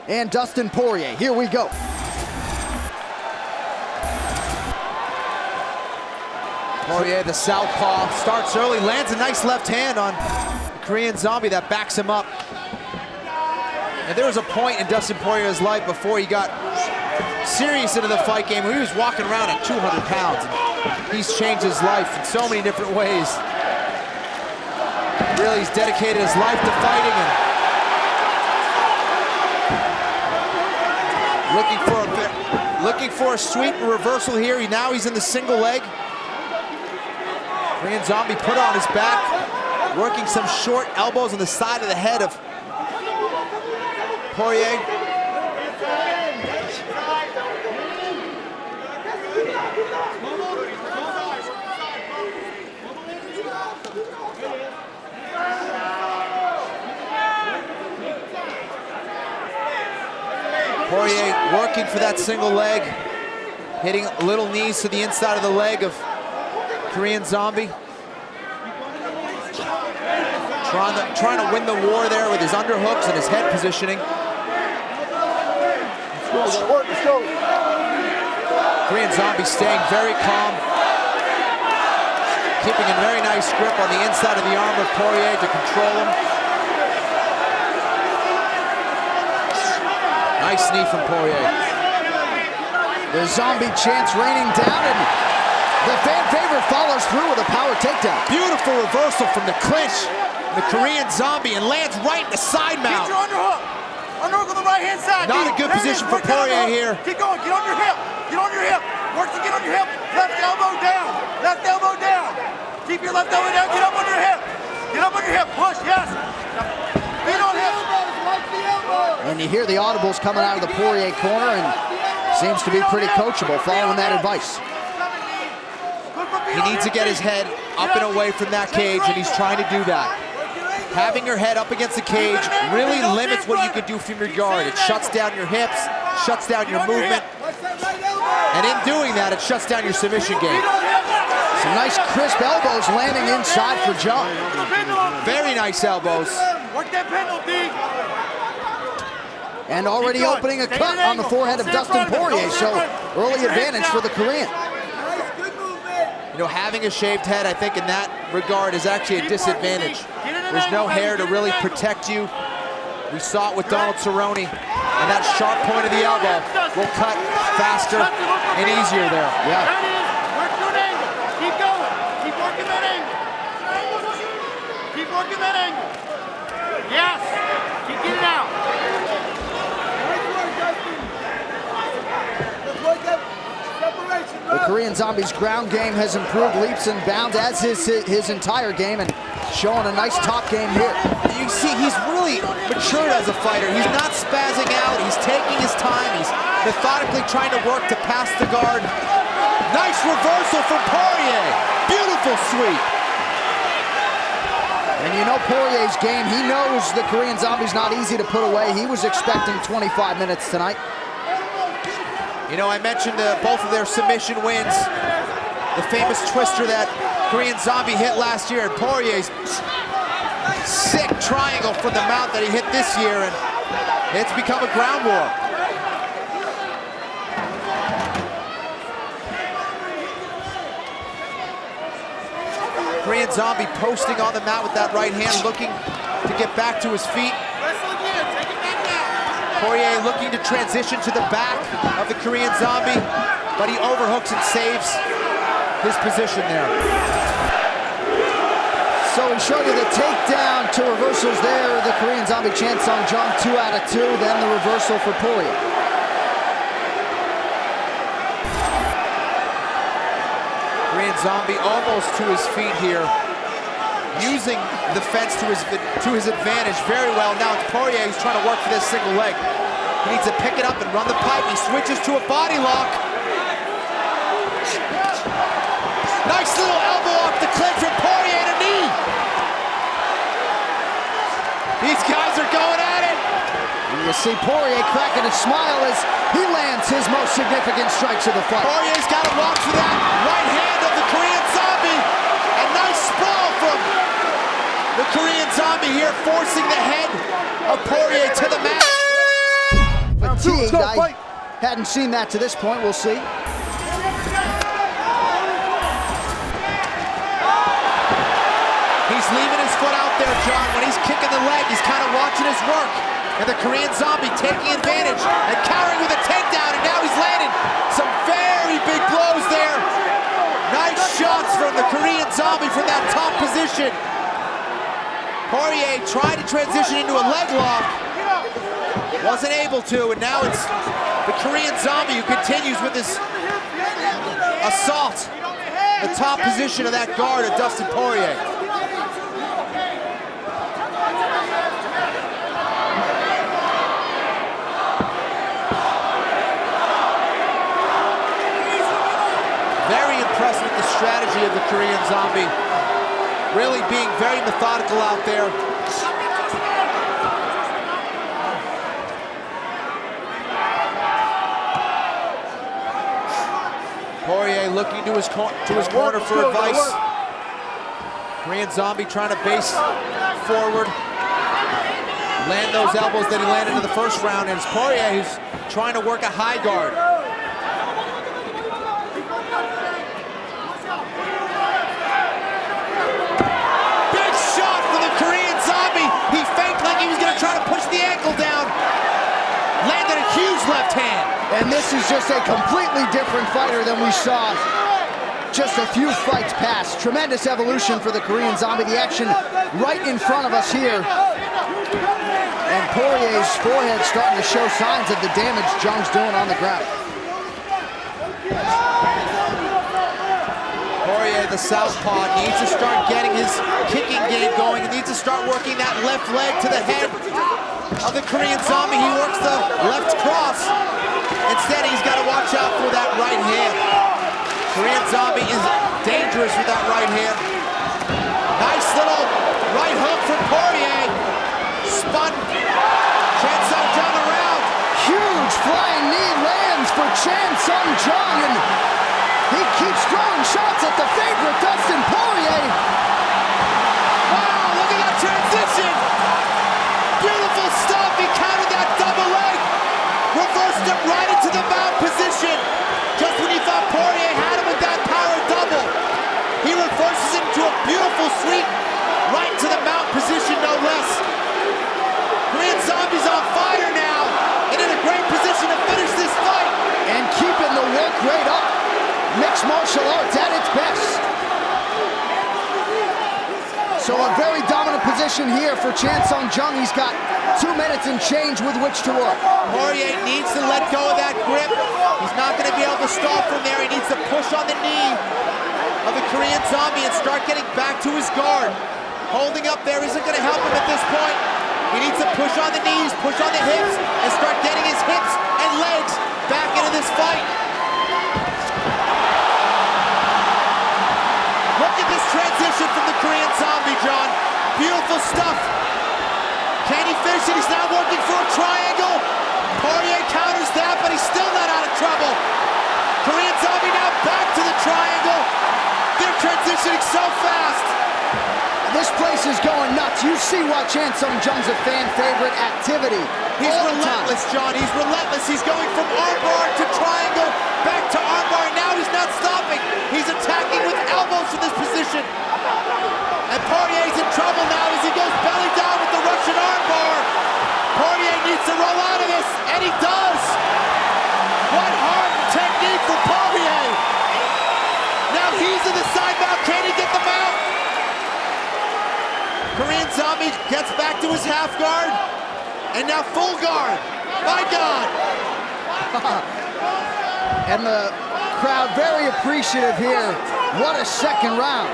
and Dustin Poirier. Here we go. Poirier, the southpaw, starts early, lands a nice left hand on the Korean Zombie that backs him up. And there was a point in Dustin Poirier's life before he got serious into the fight game where he was walking around at 200 pounds. And he's changed his life in so many different ways. Really, he's dedicated his life to fighting and looking for a sweep reversal here. Now he's in the single leg. Korean Zombie put on his back, working some short elbows on the side of the head of Poirier. Poirier working for that single leg, hitting little knees to the inside of the leg of Korean Zombie. Trying to win the war there with his underhooks and his head positioning. Korean Zombie staying very calm, keeping a very nice grip on the inside of the arm of Poirier to control him. Nice knee from Poirier. The Zombie chants raining down, and the fan favorite follows through with a power takedown. Beautiful reversal from the clinch, the Korean Zombie, and lands right in the side mount. Get your underhook. Underhook on the right-hand side. Not a good position for Poirier here. Keep going, get on your hip. Get on your hip. Work to get on your hip. Left elbow down. Left elbow down. Keep your left elbow down. Get up on your hip. Get up on your hip. Push, yes. Feet on hip. And you hear the audibles coming out of the Poirier corner, and seems to be pretty coachable following that advice. He needs to get his head up and away from that cage, and he's trying to do that. Having your head up against the cage really limits what you can do from your guard. It shuts down your hips, shuts down your movement, and in doing that, it shuts down your submission game. Some nice crisp elbows landing inside for John. Very nice elbows. Work that penalty. And already opening a cut on the forehead of Dustin Poirier, so early advantage for the Korean. You know, having a shaved head, I think in that regard is actually a disadvantage. There's no hair to really protect you. We saw it with Donald Cerrone, and that sharp point of the elbow will cut faster and easier there. Yeah. Work your angle. Keep going. Keep working that angle. Keep working that angle. Yes. Keep getting out. The Korean Zombie's ground game has improved leaps and bounds, as his entire game, and showing a nice top game here. You see, he's really matured as a fighter. He's not spazzing out. He's taking his time. He's methodically trying to work to pass the guard. Nice reversal from Poirier. Beautiful sweep. And you know Poirier's game. He knows the Korean Zombie's not easy to put away. He was expecting 25 minutes tonight. You know, I mentioned both of their submission wins. The famous twister that Korean Zombie hit last year, and Poirier's sick triangle from the mount that he hit this year, and it's become a ground war. Korean Zombie posting on the mat with that right hand, looking to get back to his feet. Poirier looking to transition to the back of the Korean Zombie, but he overhooks and saves his position there. So we showed you the takedown to reversals there. The Korean Zombie chance on John, 2 out of 2, then the reversal for Poirier. Korean Zombie almost to his feet here, using the fence to his advantage very well. Now it's Poirier who's trying to work for this single leg. He needs to pick it up and run the pipe. He switches to a body lock. Nice little elbow off the clinch from Poirier and a knee. These guys are going at it. And you see Poirier cracking a smile as he lands his most significant strikes of the fight. Poirier's got to watch for that right hand of the Korean Zombie. A nice sprawl from the Korean Zombie here, forcing the head of Poirier to the mat. fatigued. I hadn't seen that to this point. We'll see. He's leaving his foot out there, John. When he's kicking the leg, he's kind of watching his work. And the Korean Zombie taking advantage and countering with a takedown, and now he's landing some very big blows there. Nice shots from the Korean Zombie from that top position. Poirier tried to transition into a leg lock. Wasn't able to, and now it's the Korean Zombie who continues with this assault. The top position of that guard of Dustin Poirier. Very impressed with the strategy of the Korean Zombie. Really being very methodical out there. Poirier looking to his corner for advice. Korean Zombie trying to base forward. Land those elbows that he landed in the first round. And it's Poirier who's trying to work a high guard. Big shot from the Korean Zombie. He faked like he was going to try to push the ankle down. Landed a huge left hand. And this is just a completely different fighter than we saw just a few fights past. Tremendous evolution for the Korean Zombie. The action right in front of us here. And Poirier's forehead starting to show signs of the damage Jung's doing on the ground. Poirier, the southpaw, needs to start getting his kicking game going. He needs to start working that left leg to the head of the Korean Zombie. He works the left cross. Instead, he's got to watch out for that right hand. Korean Zombie is dangerous with that right hand. Nice little right hook from Poirier. Spun Chan Sung Jung around. Huge flying knee lands for Chan Sung Jung, and he keeps throwing shots at the favorite, Dustin Poirier. Wow, look at that transition. Beautiful stuff. He countered that double leg. Reversed him right into the mount position. Just when he thought Poirier had him with that power double, he reverses it into a beautiful sweep right to the mount position, no less. Korean Zombie's on fire now and in a great position to finish this fight. And keeping the work rate up. Mixed martial arts at its best. So a very dominant position here for Chan Sung Jung. He's got 2 minutes and change with which to work. Poirier needs to let go of that grip. He's not going to be able to stall from there. He needs to push on the knee of the Korean Zombie and start getting back to his guard. Holding up there isn't going to help him at this point. He needs to push on the knees, push on the hips, and start getting his hips and legs back into this fight. Look at this transition from the Korean Zombie, John. Beautiful stuff. Can he finish it? He's now working for a triangle. Poirier counters that, but he's still not out of trouble. Korean Zombie now back to the triangle. They're transitioning so fast. This place is going nuts. You see why Chan Sung Jung's a fan favorite activity. He's relentless, John. He's relentless. He's going from armbar to triangle, back to armbar, and now he's not stopping. He's attacking with elbows from this position. And Poirier's in trouble now as he goes belly down with the Russian armbar. Poirier needs to roll out of this, and he does. What hard technique for Poirier. Now he's in the side mount. Can he get the mount? Korean Zombie gets back to his half guard, and now full guard. My God. And the crowd very appreciative here. What a second round.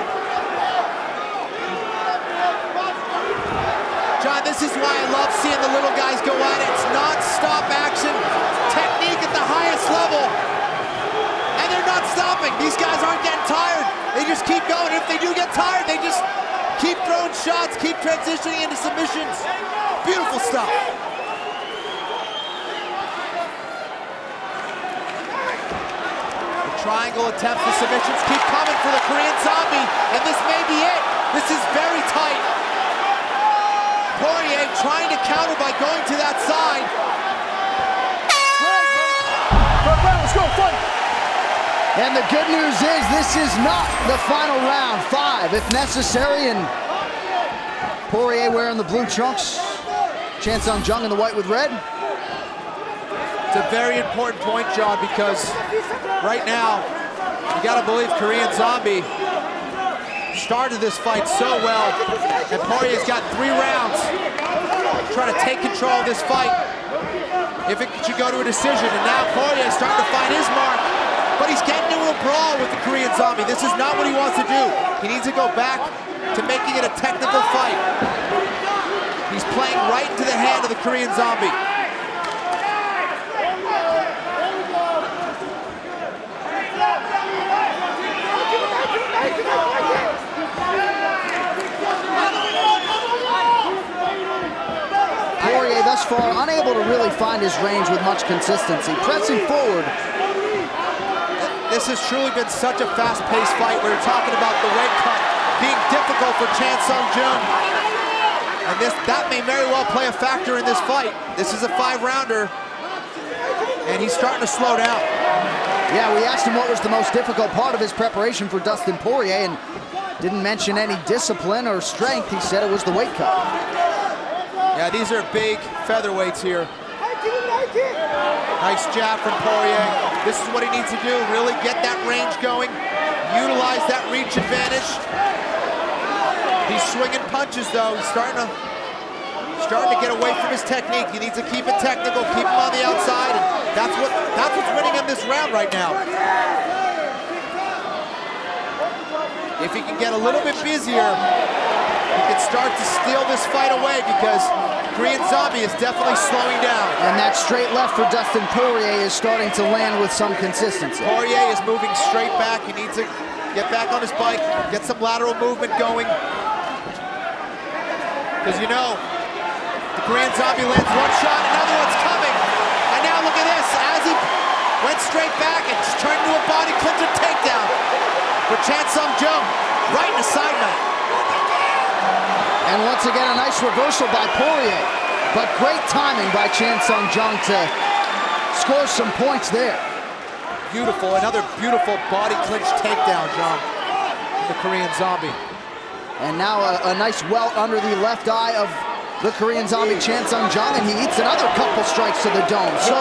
John, this is why I love seeing the little guys go at it. It's non-stop action, technique at the highest level. And they're not stopping. These guys aren't getting tired. They just keep going. If they do get tired, they just keep throwing shots, keep transitioning into submissions. Beautiful stuff. The triangle attempts for submissions keep coming for the Korean Zombie, and this may be it. This is very tight. Poirier trying to counter by going to that side. Let's go, fight! And the good news is this is not the final round. 5 if necessary, and Poirier wearing the blue trunks. Chan Sung Jung in the white with red. It's a very important point, John, because right now, you gotta believe Korean Zombie started this fight so well, and Poirier's got 3 rounds trying to take control of this fight if it should go to a decision. And now Poirier's starting to find his mark, but he's getting into a brawl with the Korean Zombie. This is not what he wants to do. He needs to go back to making it a technical fight. He's playing right into the hand of the Korean Zombie. Poirier thus far unable to really find his range with much consistency. Pressing forward. This has truly been such a fast-paced fight. We're talking about the weight cut being difficult for Chan Sung Jung. And that may very well play a factor in this fight. This is a 5-rounder, and he's starting to slow down. Yeah, we asked him what was the most difficult part of his preparation for Dustin Poirier, and didn't mention any discipline or strength. He said it was the weight cut. Yeah, these are big featherweights here. Nice jab from Poirier. This is what he needs to do, really get that range going, utilize that reach advantage. He's swinging punches though. He's starting to get away from his technique. He needs to keep it technical, keep him on the outside, and that's what's winning him this round right now. If he can get a little bit busier, he can start to steal this fight away, because Korean Zombie is definitely slowing down. And that straight left for Dustin Poirier is starting to land with some consistency. Poirier is moving straight back. He needs to get back on his bike, get some lateral movement going. Because you know, the Korean Zombie lands one shot, another one's coming. And now look at this, as he went straight back, it just turned into a body clincher takedown for Chan Sung Jung, right in the side mat. And once again, a nice reversal by Poirier. But great timing by Chan Sung Jung to score some points there. Beautiful, another beautiful body clinch takedown, John, from the Korean Zombie. And now a nice welt under the left eye of the Korean Zombie, Chan Sung Jung, and he eats another couple strikes to the dome. So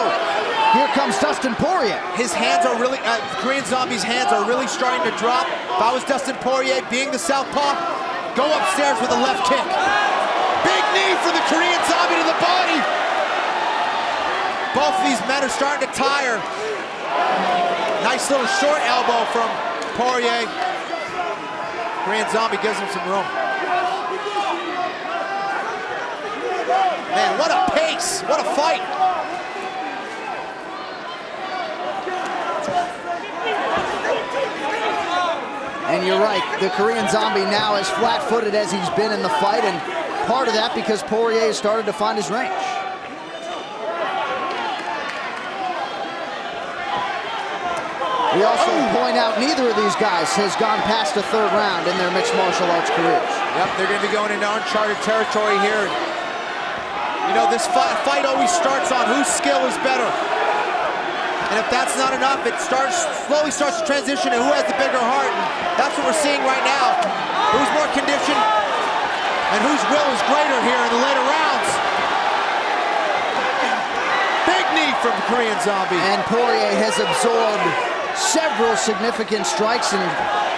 here comes Dustin Poirier. His hands are really, Korean Zombie's hands are really starting to drop. If I was Dustin Poirier, being the southpaw, go upstairs with a left kick. Big knee for the Korean Zombie to the body. Both of these men are starting to tire. Nice little short elbow from Poirier. Korean Zombie gives him some room. Man, what a pace, what a fight. And you're right, the Korean Zombie now as flat-footed as he's been in the fight, and part of that because Poirier has started to find his range. We also point out neither of these guys has gone past the 3rd round in their mixed martial arts careers. Yep, they're going to be going into uncharted territory here. You know, this fight always starts on whose skill is better. And if that's not enough, it slowly starts to transition to who has the bigger heart. And that's what we're seeing right now. Who's more conditioned and whose will is greater here in the later rounds. Big knee from the Korean Zombie. And Poirier has absorbed several significant strikes and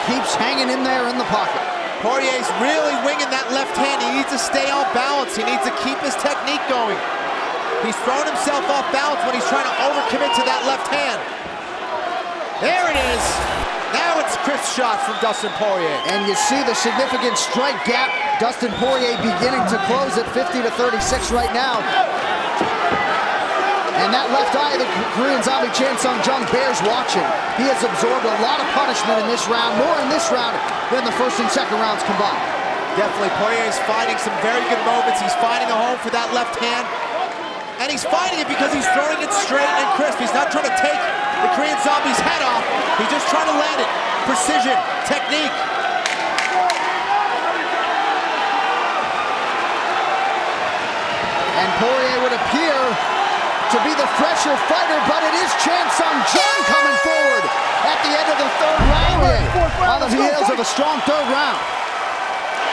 keeps hanging in there in the pocket. Poirier's really winging that left hand. He needs to stay on balance. He needs to keep his technique going. He's thrown himself off balance when he's trying to overcommit to that left hand. There it is. Now it's crisp shots from Dustin Poirier. And you see the significant strike gap. Dustin Poirier beginning to close at 50 to 36 right now. And that left eye of the Korean Zombie, Chan Sung Jung, bears watching. He has absorbed a lot of punishment in this round, more in this round than the 1st and 2nd rounds combined. Definitely, Poirier is finding some very good moments. He's finding a home for that left hand. And he's finding it because he's throwing it straight and crisp. He's not trying to take the Korean Zombie's head off. He's just trying to land it. Precision, technique. And Poirier would appear to be the fresher fighter, but it is Chan Sung Jung coming forward at the end of the third round here, on the heels of a strong third round.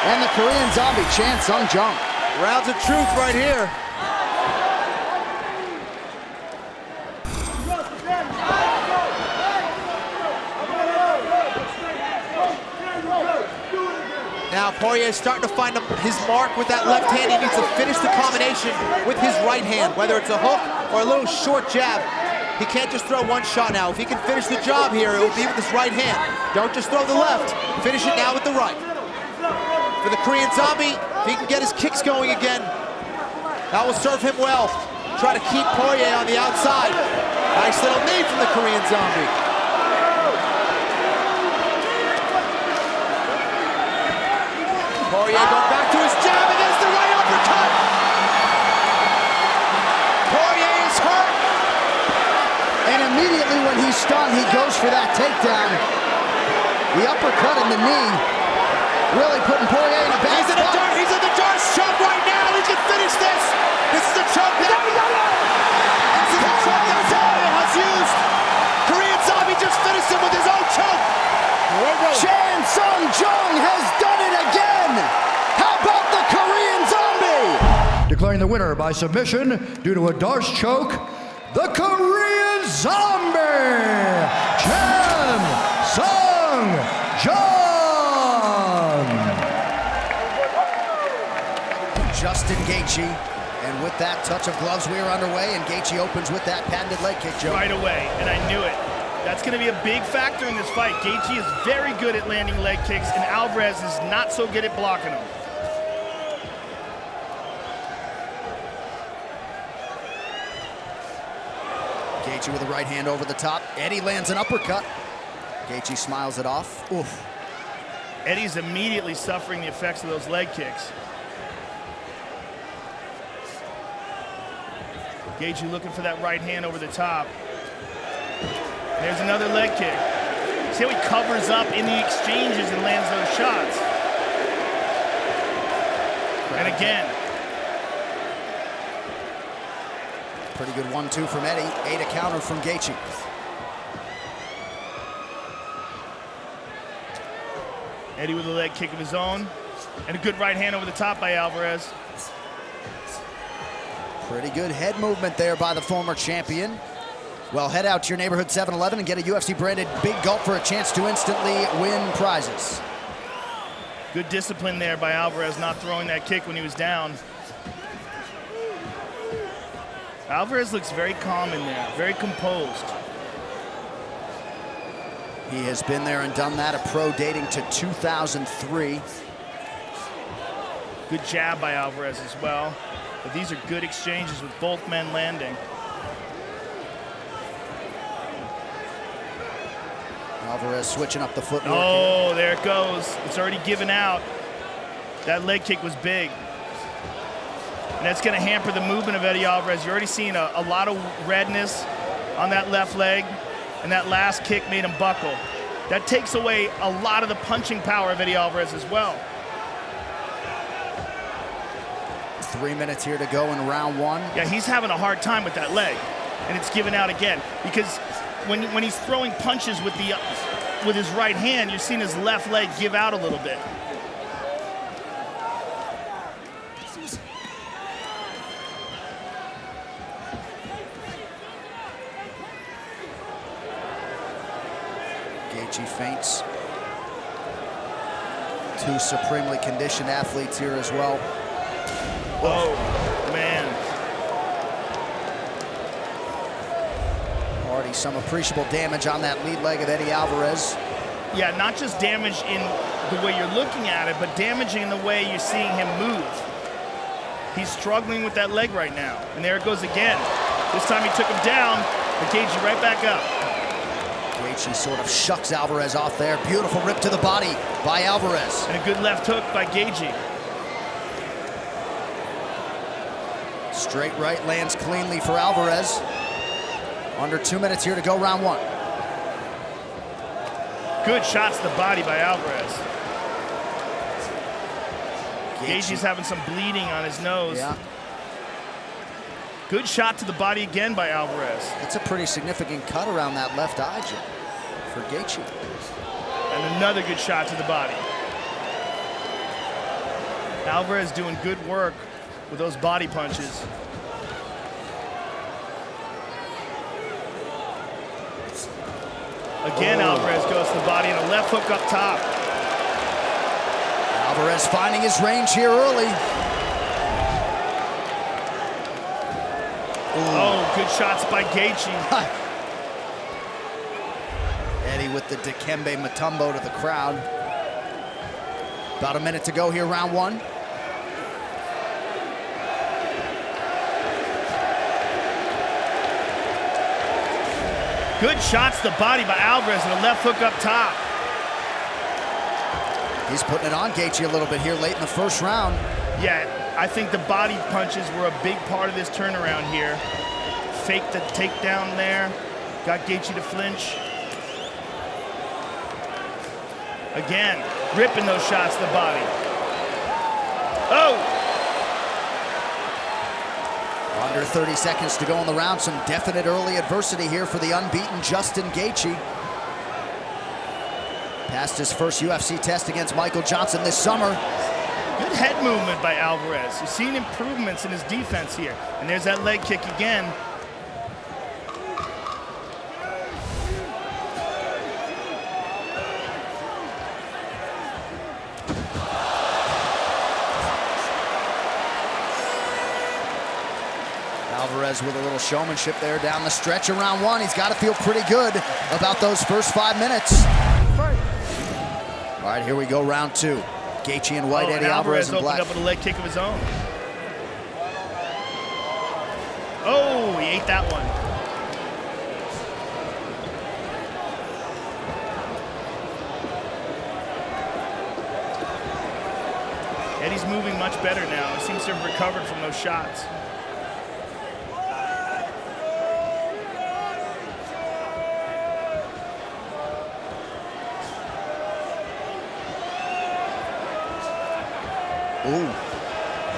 And the Korean Zombie, Chan Sung Jung. Rounds of truth right here. Now Poirier is starting to find his mark with that left hand. He needs to finish the combination with his right hand, whether it's a hook or a little short jab. He can't just throw one shot now. If he can finish the job here, it will be with his right hand. Don't just throw the left. Finish it now with the right. For the Korean Zombie, if he can get his kicks going again, that will serve him well. Try to keep Poirier on the outside. Nice little knee from the Korean Zombie. Poirier going back to his jab, and there's the right uppercut. Poirier is hurt. And immediately when he's stunned, he goes for that takedown. The uppercut and the knee really putting Poirier in a bad spot. He's in the Darce choke right now. He can finish this. This is the choke that this is the choke that Poirier has used. Korean Zombie just finished him with his own choke. Chan Sung Jung has done it again. How about the Korean Zombie? Declaring the winner by submission due to a Darce choke, the Korean Zombie, Chan Sung Jung. Justin Gaethje, and with that touch of gloves, we are underway, and Gaethje opens with that patented leg kick, Joe. Right away, and I knew it. That's going to be a big factor in this fight. Gaethje is very good at landing leg kicks, and Alvarez is not so good at blocking them. Gaethje with a right hand over the top. Eddie lands an uppercut. Gaethje smiles it off. Oof. Eddie's immediately suffering the effects of those leg kicks. Gaethje looking for that right hand over the top. There's another leg kick. See how he covers up in the exchanges and lands those shots. And again. Pretty good 1-2 from Eddie. 8 a counter from Gaethje. Eddie with a leg kick of his own. And a good right hand over the top by Alvarez. Pretty good head movement there by the former champion. Well, head out to your neighborhood 7-Eleven and get a UFC-branded Big Gulp for a chance to instantly win prizes. Good discipline there by Alvarez, not throwing that kick when he was down. Alvarez looks very calm in there, very composed. He has been there and done that, a pro dating to 2003. Good jab by Alvarez as well. But these are good exchanges with both men landing. Alvarez switching up the footwork. Oh, there it goes. It's already given out. That leg kick was big. And that's going to hamper the movement of Eddie Alvarez. You're already seeing a lot of redness on that left leg, and that last kick made him buckle. That takes away a lot of the punching power of Eddie Alvarez as well. 3 minutes here to go in round one. Yeah, he's having a hard time with that leg, and it's given out again because when he's throwing punches with his right hand, you're seeing his left leg give out a little bit. Gaethje feints. 2 supremely conditioned athletes here as well. Oh, man. Already some appreciable damage on that lead leg of Eddie Alvarez. Yeah, not just damage in the way you're looking at it, but damaging in the way you're seeing him move. He's struggling with that leg right now. And there it goes again. This time he took him down, but Gaethje right back up. Gaethje sort of shucks Alvarez off there. Beautiful rip to the body by Alvarez. And a good left hook by Gaethje. Straight right lands cleanly for Alvarez. Under 2 minutes here to go, round one. Good shots to the body by Alvarez. Gaethje's having some bleeding on his nose. Yeah. Good shot to the body again by Alvarez. It's a pretty significant cut around that left eye, Jim, for Gaethje. And another good shot to the body. Alvarez doing good work with those body punches. Again, Alvarez goes to the body and a left hook up top. Alvarez finding his range here early. Oh, good shots by Gaethje. Eddie with the Dikembe Mutombo to the crowd. About a minute to go here, round one. Good shots to the body by Alvarez and a left hook up top. He's putting it on Gaethje a little bit here late in the first round. Yeah, I think the body punches were a big part of this turnaround here. Faked the takedown there, got Gaethje to flinch. Again, ripping those shots to the body. Oh! Under 30 seconds to go in the round. Some definite early adversity here for the unbeaten Justin Gaethje. Passed his first UFC test against Michael Johnson this summer. Good head movement by Alvarez. You've seen improvements in his defense here. And there's that leg kick again. Alvarez with a little showmanship there down the stretch of round one. He's got to feel pretty good about those first 5 minutes. All right, here we go, round two. Gaethje in white, Eddie Alvarez in black. Opened up with a leg kick of his own. Oh, he ate that one. Eddie's moving much better now. He seems to have recovered from those shots. Ooh,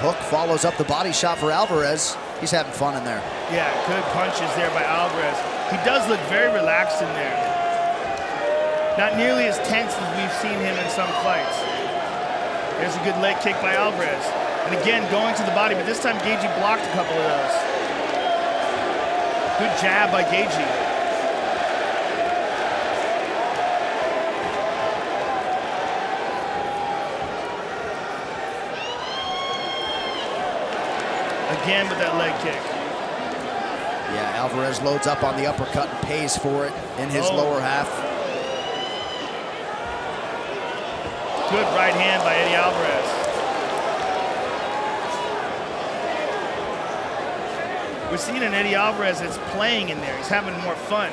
hook follows up the body shot for Alvarez. He's having fun in there. Yeah, good punches there by Alvarez. He does look very relaxed in there. Not nearly as tense as we've seen him in some fights. There's a good leg kick by Alvarez. And again, going to the body, but this time Gaethje blocked a couple of those. Good jab by Gaethje. Again with that leg kick. Yeah, Alvarez loads up on the uppercut and pays for it in his lower half. Good right hand by Eddie Alvarez. We're seeing an Eddie Alvarez that's playing in there. He's having more fun.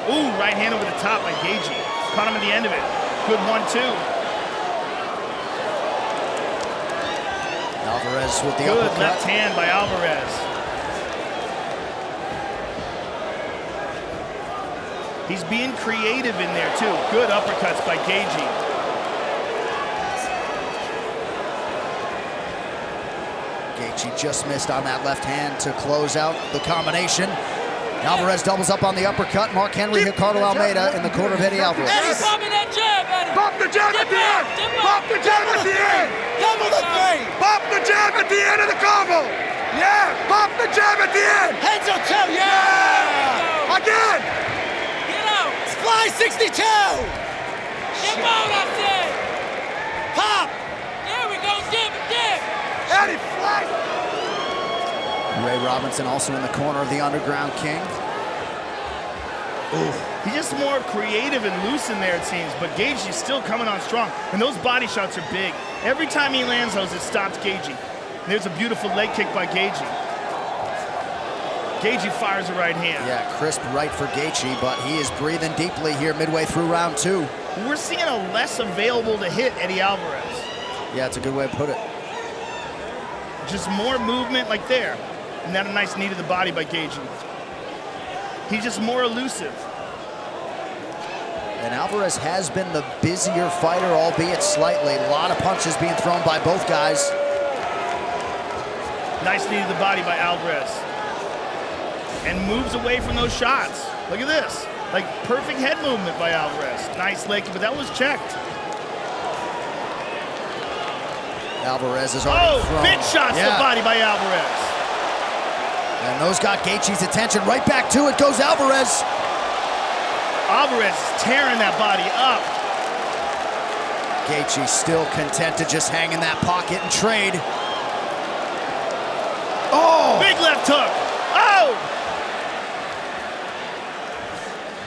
Ooh, right hand over the top by Gaethje. Caught him at the end of it. Good 1-2. Alvarez with the good uppercut. Left hand by Alvarez. He's being creative in there too. Good uppercuts by Gaethje. Gaethje just missed on that left hand to close out the combination. Alvarez doubles up on the uppercut. Mark Henry, Ricardo Almeida in the corner of Eddie Alvarez. Eddie, pop that jab, Eddie. Pop the jab at the end. Pop the jab at the end. Double the thing. Pop the jab at the end of the combo. Yeah, pop the jab at the end. Heads or two. Yeah. Again. Get out. Fly 62. Get out, I said. Pop. There we go. Dip. Eddie, fly. Ray Robinson also in the corner of the Underground King. Ooh. He's just more creative and loose in there, it seems, but Gaethje's still coming on strong. And those body shots are big. Every time he lands those, it stops Gaethje. And there's a beautiful leg kick by Gaethje. Gaethje fires a right hand. Yeah, crisp right for Gaethje, but he is breathing deeply here midway through round two. We're seeing a less available to hit Eddie Alvarez. Yeah, it's a good way to put it. Just more movement like there. And then a nice knee to the body by Gaethje. He's just more elusive. And Alvarez has been the busier fighter, albeit slightly. A lot of punches being thrown by both guys. Nice knee to the body by Alvarez. and moves away from those shots. Look at this. Like, perfect head movement by Alvarez. Nice leg, but that was checked. Alvarez is already thrown. Big shots to the body by Alvarez. And those got Gaethje's attention. Right back to it goes Alvarez. Alvarez tearing that body up. Gaethje still content to just hang in that pocket and trade. Oh! Big left hook. Oh!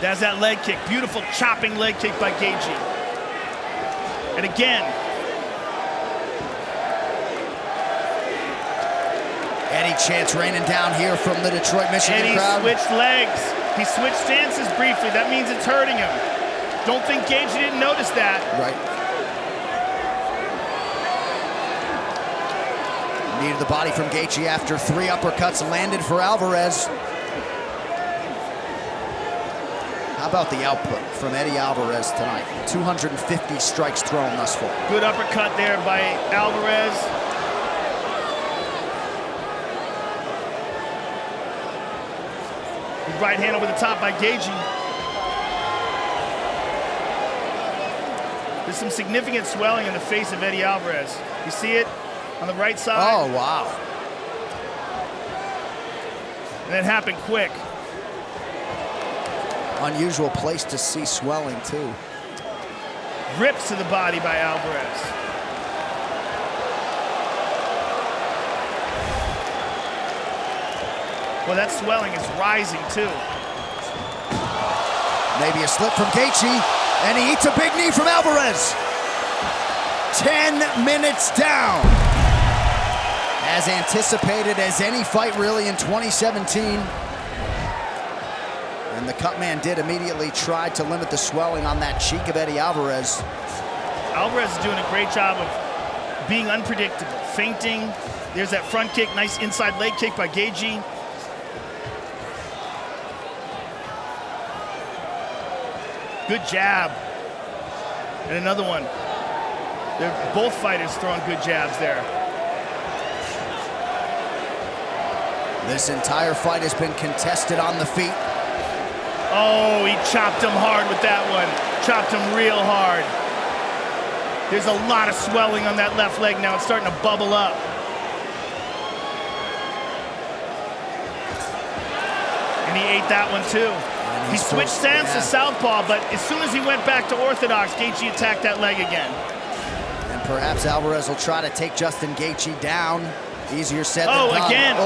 That's that leg kick. Beautiful chopping leg kick by Gaethje. And again. Eddie chants raining down here from the Detroit, Michigan crowd. Eddie switched legs. He switched stances briefly. That means it's hurting him. Don't think Gaethje didn't notice that. Right. Needed the body from Gaethje after 3 uppercuts landed for Alvarez. How about the output from Eddie Alvarez tonight? 250 strikes thrown thus far. Good uppercut there by Alvarez. Good right hand over the top by Gaethje. There's some significant swelling in the face of Eddie Alvarez. You see it on the right side? Oh, wow. And it happened quick. Unusual place to see swelling, too. Rips to the body by Alvarez. Well, that swelling is rising, too. Maybe a slip from Gaethje, and he eats a big knee from Alvarez. 10 minutes down. As anticipated as any fight really in 2017. And the cut man did immediately try to limit the swelling on that cheek of Eddie Alvarez. Alvarez is doing a great job of being unpredictable, feinting. There's that front kick, nice inside leg kick by Gaethje. Good jab. And another one. They're both fighters throwing good jabs there. This entire fight has been contested on the feet. Oh, he chopped him hard with that one. Chopped him real hard. There's a lot of swelling on that left leg now. It's starting to bubble up. And he ate that one too. He switched stance to southpaw, but as soon as he went back to orthodox, Gaethje attacked that leg again. And perhaps Alvarez will try to take Justin Gaethje down. Easier said than done. Again.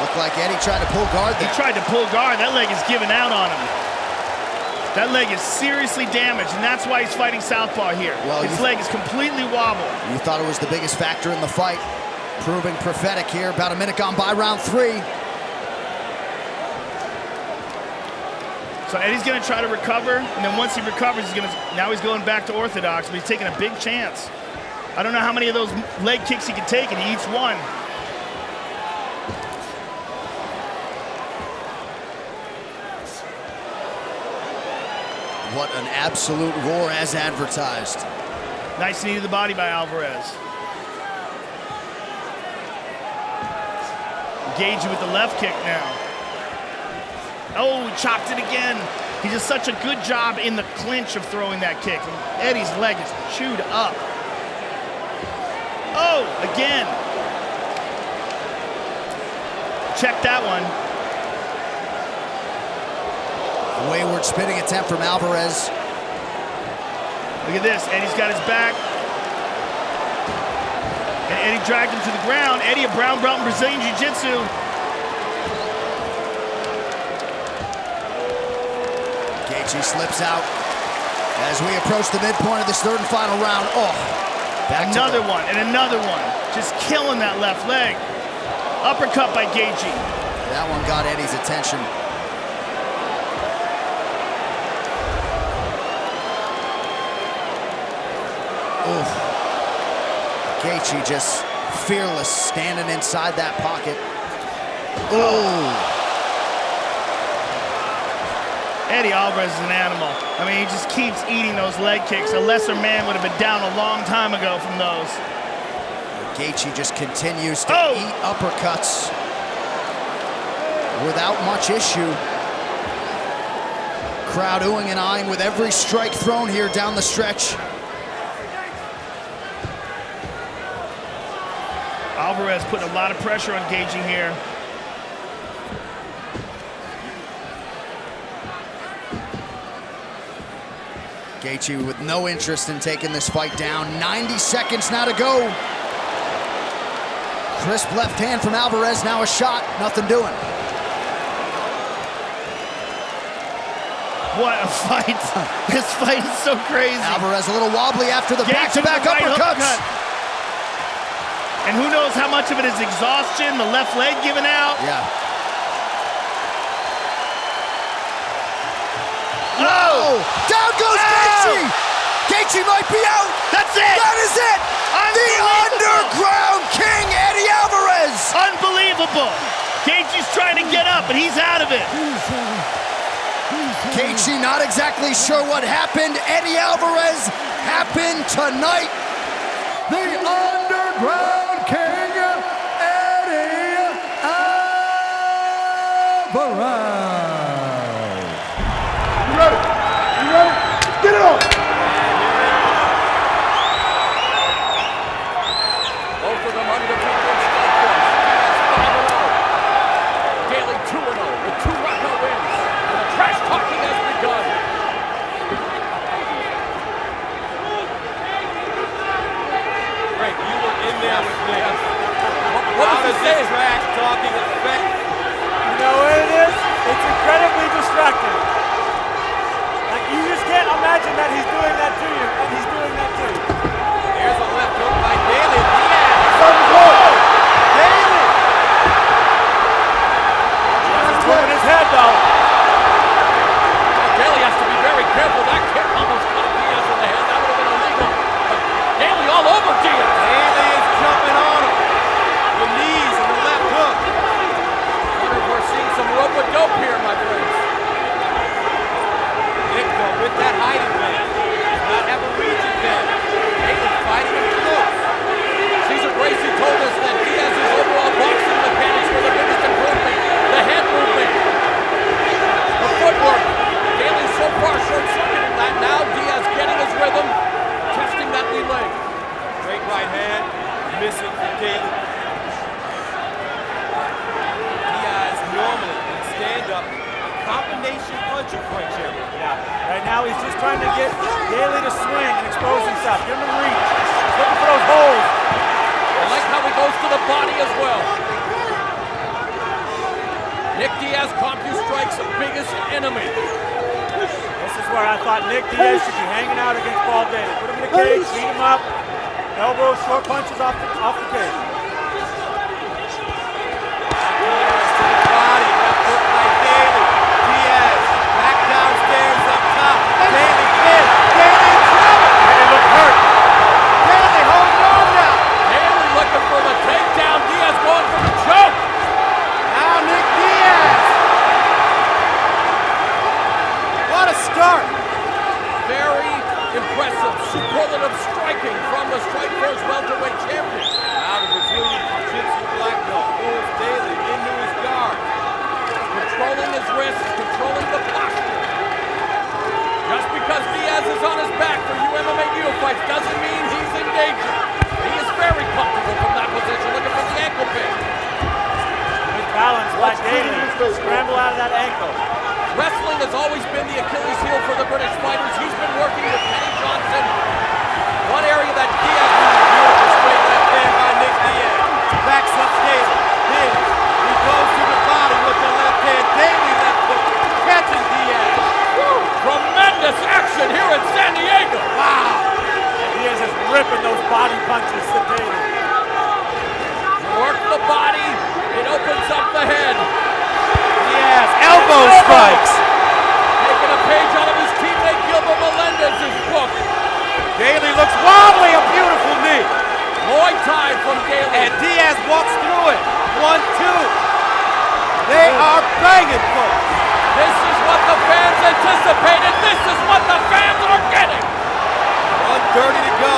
Looked like Eddie tried to pull guard there. He tried to pull guard. That leg is giving out on him. That leg is seriously damaged, and that's why he's fighting southpaw here. Well, his leg is completely wobbled. You thought it was the biggest factor in the fight. Proving prophetic here. About a minute gone by, round 3. So Eddie's going to try to recover, and then once he recovers, now he's going back to orthodox, but he's taking a big chance. I don't know how many of those leg kicks he can take, and he eats one. What an absolute roar as advertised. Nice knee to the body by Alvarez. Gaethje with the left kick now. Oh, he chopped it again. He does such a good job in the clinch of throwing that kick. And Eddie's leg is chewed up. Oh, again. Check that one. A wayward spinning attempt from Alvarez. Look at this. Eddie's got his back. And Eddie dragged him to the ground. Eddie, a brown belt in Brazilian Jiu-Jitsu. Gaethje slips out as we approach the midpoint of this third and final round. Oh, another one and another one. Just killing that left leg. Uppercut by Gaethje. That one got Eddie's attention. Oof. Gaethje just fearless, standing inside that pocket. Oh. Eddie Alvarez is an animal. I mean, he just keeps eating those leg kicks. A lesser man would have been down a long time ago from those. Gaethje just continues to eat uppercuts. without much issue. Crowd oohing and eyeing with every strike thrown here down the stretch. Alvarez putting a lot of pressure on Gaethje here. Gaethje with no interest in taking this fight down. 90 seconds now to go. Crisp left hand from Alvarez, now a shot, nothing doing. What a fight. This fight is so crazy. Alvarez a little wobbly after the Gaethje back-to-back with the right uppercuts. uppercut. And who knows how much of it is exhaustion, the left leg giving out. Yeah. Oh! Down goes Gaethje! Gaethje might be out! That's it! That is it! The Underground King, Eddie Alvarez! Unbelievable! Gaethje's trying to get up, and he's out of it. Gaethje not exactly sure what happened. Eddie Alvarez happened tonight. The Underground King, Eddie Alvarez. You ready? You ready? Get it on! Both of them undefeated in strike force. Daley 2-0 with 2 knockout wins. And the trash talking has begun. Frank, you were in there with me. What was he saying? Trash talking effect? You know what it is? It's incredibly distracting. Like, you just can't imagine that he's doing that to you, and he's doing that to you. Here's a left hook by Daley. Diaz. Daley! He's moving his head, though. Daley has to be very careful. That kick almost caught Diaz in the head. That would have been illegal. But Daley all over Diaz. Daley is jumping on him. The knees and the left hook. Wonder if we're seeing some rope-a-dope here, my friends. Nick, though, with that hiding man, does not have a reach advantage. Daley fighting him close. Cesar Gracie told us that Diaz's overall boxing mechanics were the biggest improvement. The head movement, the footwork. Daley so far short-circuiting that. Now Diaz getting his rhythm, testing that lead leg. Great right hand, missing from Daley. Diaz normally in stand-up, combination puncher, Frank Sherman. Yeah, right now he's just trying to get Daley to swing and expose himself. Give him a reach. He's looking for those holes. I like how he goes to the body as well. Nick Diaz, CompuStrike's biggest enemy. This is where I thought Nick Diaz should be hanging out against Paul Daley. Put him in the cage, beat him up. Elbows, short punches off the cage. Diaz to the body, left hook by Daley. Diaz back downstairs up top. Daley pin. Daley in trouble. Daley looked hurt. Daley holding on now. Daley looking for the takedown. Diaz going for the choke. Now Nick Diaz. What a start. Very impressive, superlative striking from the Strikeforce welterweight champion. Now the Brazilian Jiu-Jitsu black belt pulls Daley into his guard. Controlling his wrists, controlling the posture. Just because Diaz is on his back for MMA neophytes doesn't mean he's in danger. He is very comfortable from that position, looking for the ankle pick. Good balance by Daley. Scramble out of that ankle. Wrestling has always been the Achilles heel for the British fighters. He's been working with Kenny Johnson. One area that Diaz Beautiful straight left hand by Nick Diaz. Backs up Daley. Then he goes to the body with the left hand. Daley left hook. Catching Diaz. tremendous action here in San Diego. Wow. And Diaz is ripping those body punches to Daley. Work the body. It opens up the head. Diaz, elbow strikes. Taking a page out of his teammate Gilbert Melendez's book. Daley looks wobbly, a beautiful knee. Muay Thai from Daley. And Diaz walks through it. 1-2. They are banging, folks. This is what the fans anticipated. This is what the fans are getting. 1:30 to go.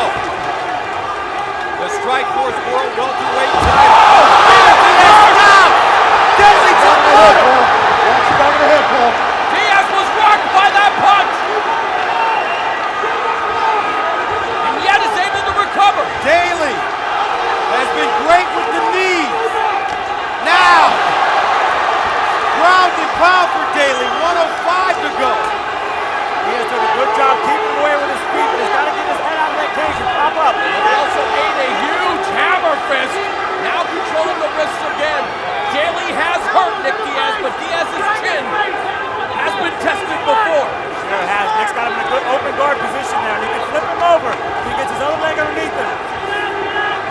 The Strikeforce World Welterweight title. Oh, Diaz down. Daley to the bottom. guard position there, and he can flip him over if he gets his other leg underneath him.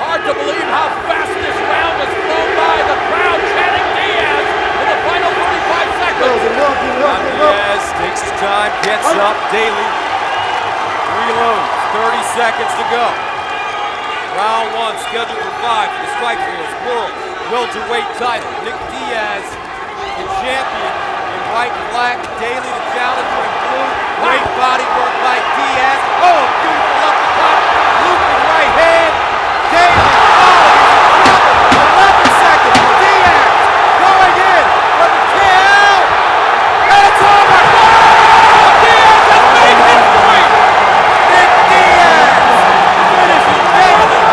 Hard to believe how fast this round has flown by. The crowd chanting Diaz in the final 45 seconds. Diaz takes his time, gets up. Daley reloads. 30 seconds to go. Round 1 scheduled for 5 for the Strikeforce World Welterweight title. Nick Diaz, the champion in white and black. Daley, the challenger in blue. Great body work by Diaz. Oh, beautiful up the top. Looping right hand. Daley, oh, he's in trouble. 11 seconds. Diaz going in for the KO. And it's over. Diaz has made history. Nick Diaz finishing Daley.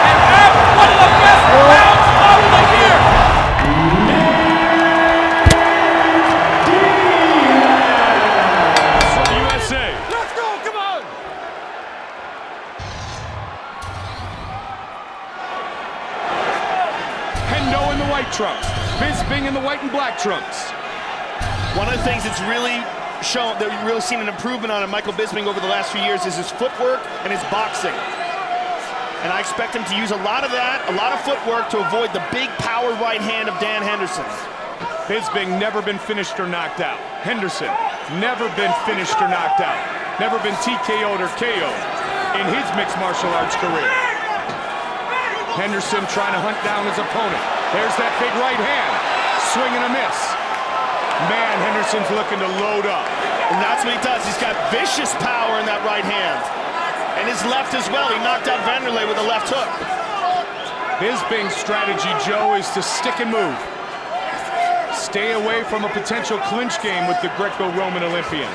And have one of the best rounds of the year. USA. Let's go, come on. Hendo in the white trunks. Bisping in the white and black trunks. One of the things that's really shown, that we've really seen an improvement on in Michael Bisping over the last few years is his footwork and his boxing. And I expect him to use a lot of that, a lot of footwork to avoid the big power right hand of Dan Henderson. Bisping never been finished or knocked out. Henderson never been finished or knocked out. Never been TKO'd or KO'd in his mixed martial arts career. Henderson trying to hunt down his opponent. There's that big right hand. Swing and a miss. Man, Henderson's looking to load up. And that's what he does. He's got vicious power in that right hand. And his left as well. He knocked out Vanderlei with a left hook. Bisping's strategy, Joe, is to stick and move. Stay away from a potential clinch game with the Greco-Roman Olympian.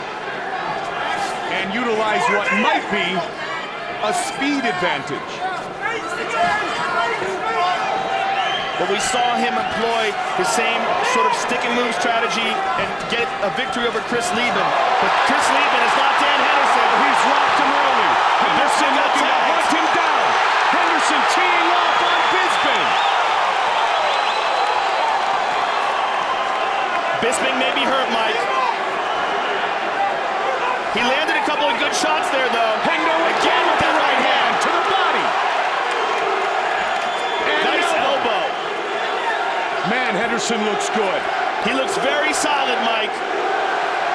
And utilize what might be a speed advantage. But we saw him employ the same sort of stick and move strategy and get a victory over Chris Lieben. But Chris Lieben is not Dan Henderson. He's rocked him early. Henderson looking to hunt him down. Henderson teeing off on Bisping. Bisping may be hurt, Mike. He landed a couple of good shots there, though. Hendo again with the right hand to the body. And nice elbow. Man, Henderson looks good. He looks very solid, Mike.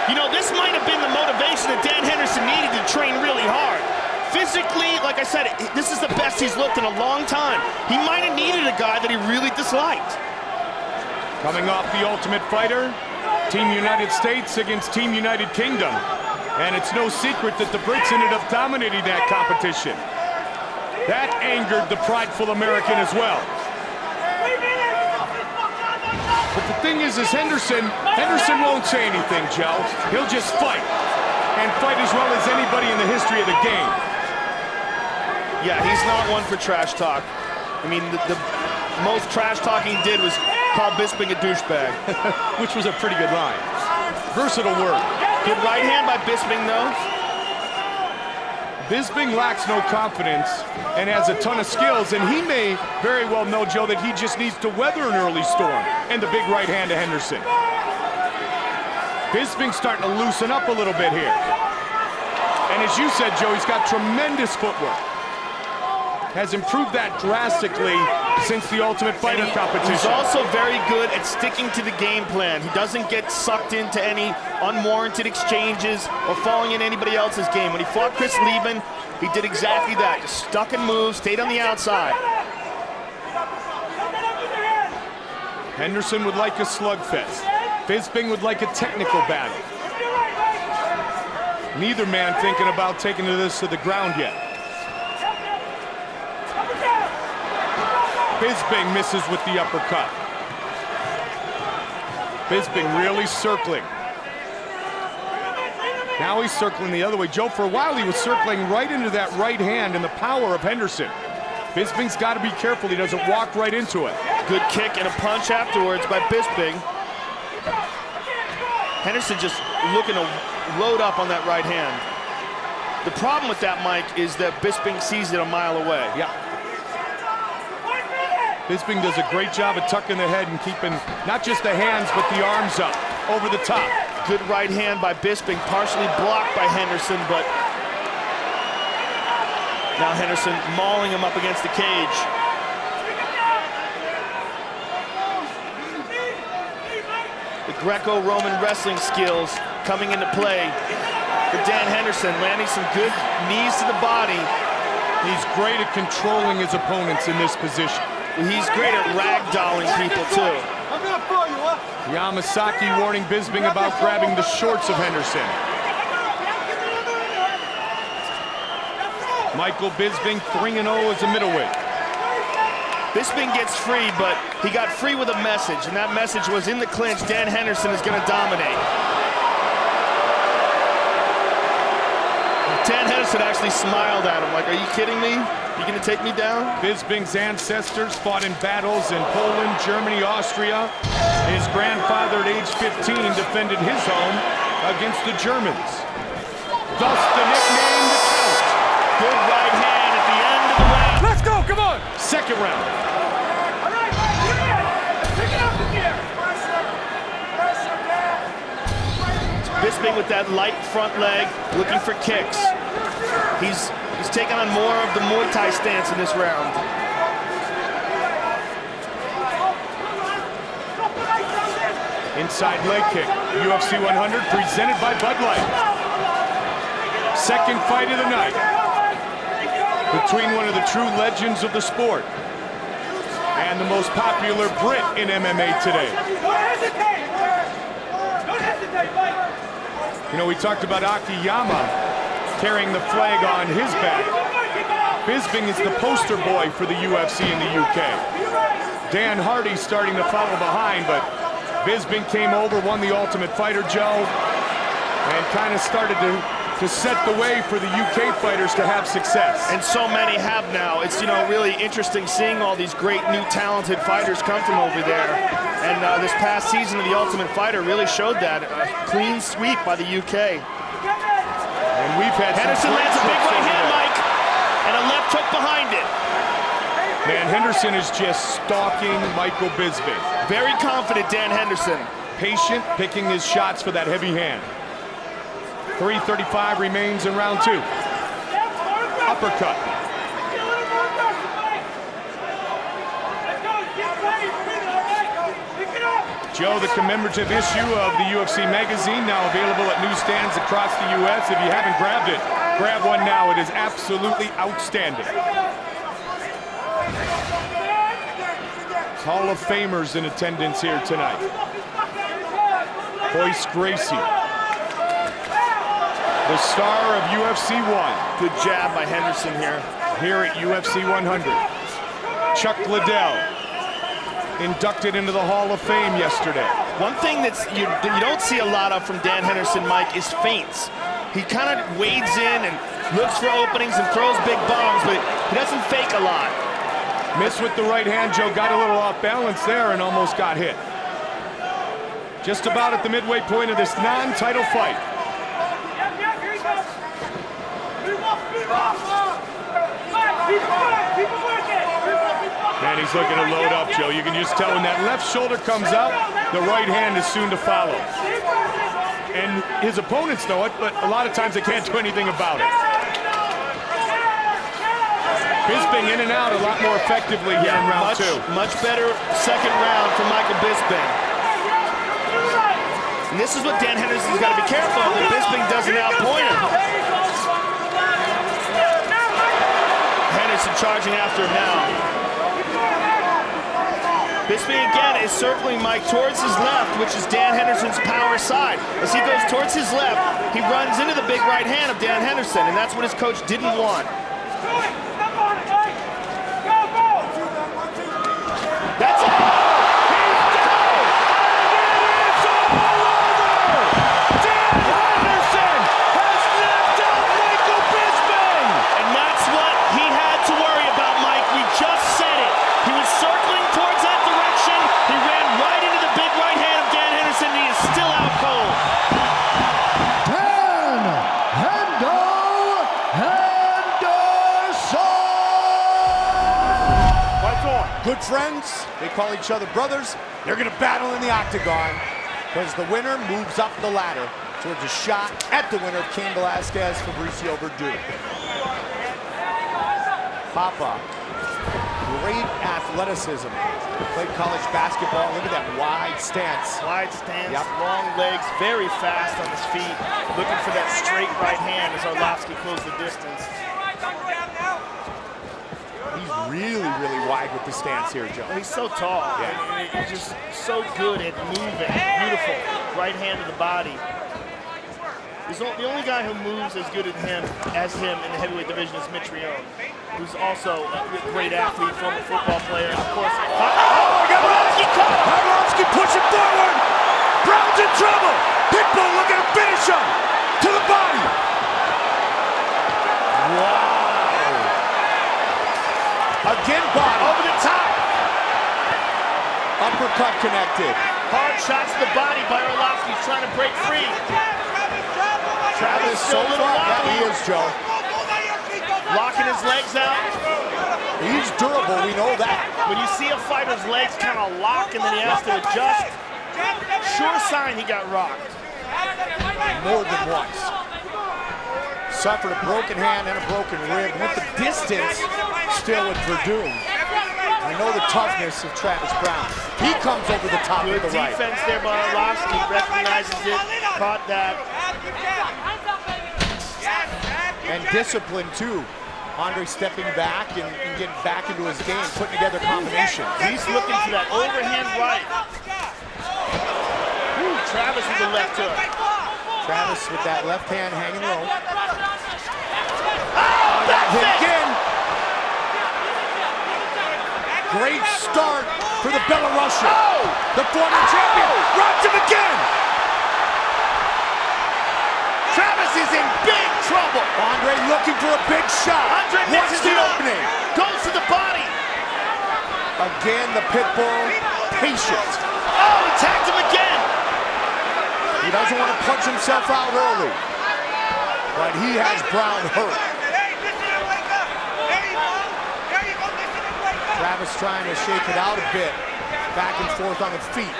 You know, this might have been the motivation that Dan Henderson needed to train really hard. Physically, like I said, this is the best he's looked in a long time. He might have needed a guy that he really disliked. Coming off the Ultimate Fighter, Team United States against Team United Kingdom. And it's no secret that the Brits ended up dominating that competition. That angered the prideful American as well. But the thing is Henderson won't say anything, Joe. He'll just fight. And fight as well as anybody in the history of the game. Yeah, he's not one for trash talk. I mean, the most trash talking he did was call Bisping a douchebag. Which was a pretty good line. Versatile word. Good right hand by Bisping, though. Bisping lacks no confidence and has a ton of skills, and he may very well know, Joe, that he just needs to weather an early storm and the big right hand to Henderson. Bisping's starting to loosen up a little bit here. And as you said, Joe, he's got tremendous footwork. Has improved that drastically since the Ultimate Fighter competition. He's also very good at sticking to the game plan. He doesn't get sucked into any unwarranted exchanges or falling in anybody else's game. When he fought Chris Lieben, he did exactly that. Just stuck and moved, stayed on the outside. Henderson would like a slugfest. Bisping would like a technical battle. Neither man thinking about taking this to the ground yet. Bisping misses with the uppercut. Bisping really circling. Now he's circling the other way. Joe, for a while he was circling right into that right hand and the power of Henderson. Bisping's got to be careful he doesn't walk right into it. Good kick and a punch afterwards by Bisping. Henderson just looking to load up on that right hand. The problem with that, Mike, is that Bisping sees it a mile away. Yeah. Bisping does a great job of tucking the head and keeping not just the hands, but the arms up over the top. Good right hand by Bisping, partially blocked by Henderson, but now Henderson mauling him up against the cage. The Greco-Roman wrestling skills coming into play for Dan Henderson, landing some good knees to the body. He's great at controlling his opponents in this position. He's great at ragdolling people too. Yamasaki warning Bisping about grabbing the shorts of Henderson. Michael Bisping 3-0 as a middleweight. Bisping gets free, but he got free with a message, and that message was in the clinch, Dan Henderson is going to dominate. Dan Henderson actually smiled at him, like, are you kidding me? You going to take me down? Bisping's ancestors fought in battles in Poland, Germany, Austria. His grandfather at age 15 defended his home against the Germans. Thus the nickname The Count. Good right hand at the end of the round. Let's go, come on! Second round. Bisping with that light front leg, looking for kicks. He's taking on more of the Muay Thai stance in this round. Inside leg kick, UFC 100 presented by Bud Light. Second fight of the night between one of the true legends of the sport and the most popular Brit in MMA today. You know, we talked about Akiyama carrying the flag on his back. Bisping is the poster boy for the UFC in the UK. Dan Hardy starting to follow behind, but Bisping came over, won the Ultimate Fighter, Joe, and kind of started to set the way for the UK fighters to have success. And so many have now. It's, you know, really interesting seeing all these great new talented fighters come from over there. And this past season of the Ultimate Fighter really showed that. A clean sweep by the UK. And we've had Henderson lands a big right hand, Mike, and a left hook behind it. Man, Henderson is just stalking Michael Bisping. Very confident, Dan Henderson. Patient, picking his shots for that heavy hand. 3:35 remains in round two. Uppercut. Joe, the commemorative issue of the UFC magazine, now available at newsstands across the U.S. If you haven't grabbed it, grab one now. It is absolutely outstanding. Hall of Famers in attendance here tonight. Royce Gracie, the star of UFC 1. Good jab by Henderson here. Here at UFC 100. Chuck Liddell, inducted into the Hall of Fame yesterday. One thing that you don't see a lot of from Dan Henderson, Mike, is feints. He kind of wades in and looks for openings and throws big bombs, but he doesn't fake a lot. Missed with the right hand, Joe, got a little off balance there and almost got hit. Just about at the midway point of this non-title fight. And he's looking to load up, Joe. You can just tell when that left shoulder comes out, the right hand is soon to follow. And his opponents know it, but a lot of times they can't do anything about it. Bisping in and out a lot more effectively here in round two. Much better second round for Michael Bisping. And this is what Dan Henderson's got to be careful of, that Bisping doesn't outpoint him. Henderson charging after him now. Bisping again is circling Mike towards his left, which is Dan Henderson's power side. As he goes towards his left, he runs into the big right hand of Dan Henderson, and that's what his coach didn't want. That's it! Good friends, they call each other brothers. They're gonna battle in the octagon. because the winner moves up the ladder towards a shot at the winner of Cain Velasquez, Fabricio Verdun. Papa, great athleticism. Played college basketball. Look at that wide stance. Wide stance, long legs, very fast on his feet. Looking for that straight right hand as Arlovski closed the distance. He's really, really wide with the stance here, Joe. He's so tall. Yeah. He's just so good at moving. Beautiful. Right hand to the body. The only guy who moves as good as him in the heavyweight division is Mitch Rion, who's also a great athlete, former football player. Of course, Arlovski pushing forward. Browne's in trouble. Pitbull looking to finish him to the body. Wow. Again, body. Over the top. Uppercut connected. Hard shots to the body by Arlovski. He's trying to break free. Travis still a little wobbly. Yeah, he is, Joe. Locking his legs out. He's durable, we know that. When you see a fighter's legs kind of lock and then he has to adjust, sure sign he got rocked. More than once. Suffered a broken hand and a broken rib. With the distance, still with Verdun. I know the toughness of Travis Browne. He comes over the top with the right. Good defense there by Arlovski. Recognizes it, caught that. And discipline too. Andre stepping back and getting back into his game, putting together combinations. He's looking for that overhand right. Ooh, Travis with the left hook. Travis with that left hand hanging low. Oh, That hit again. Great start for the Belarusian. Oh! The former champion rocks him again. Travis is in big trouble. Andre looking for a big shot. Andre Wants misses the it up. opening. Goes to the body. Again, the Pitbull, patient. Oh, he tagged him again. He doesn't want to punch himself out early, but he has Browne hurt. Travis trying to shake it out a bit, back and forth on the feet.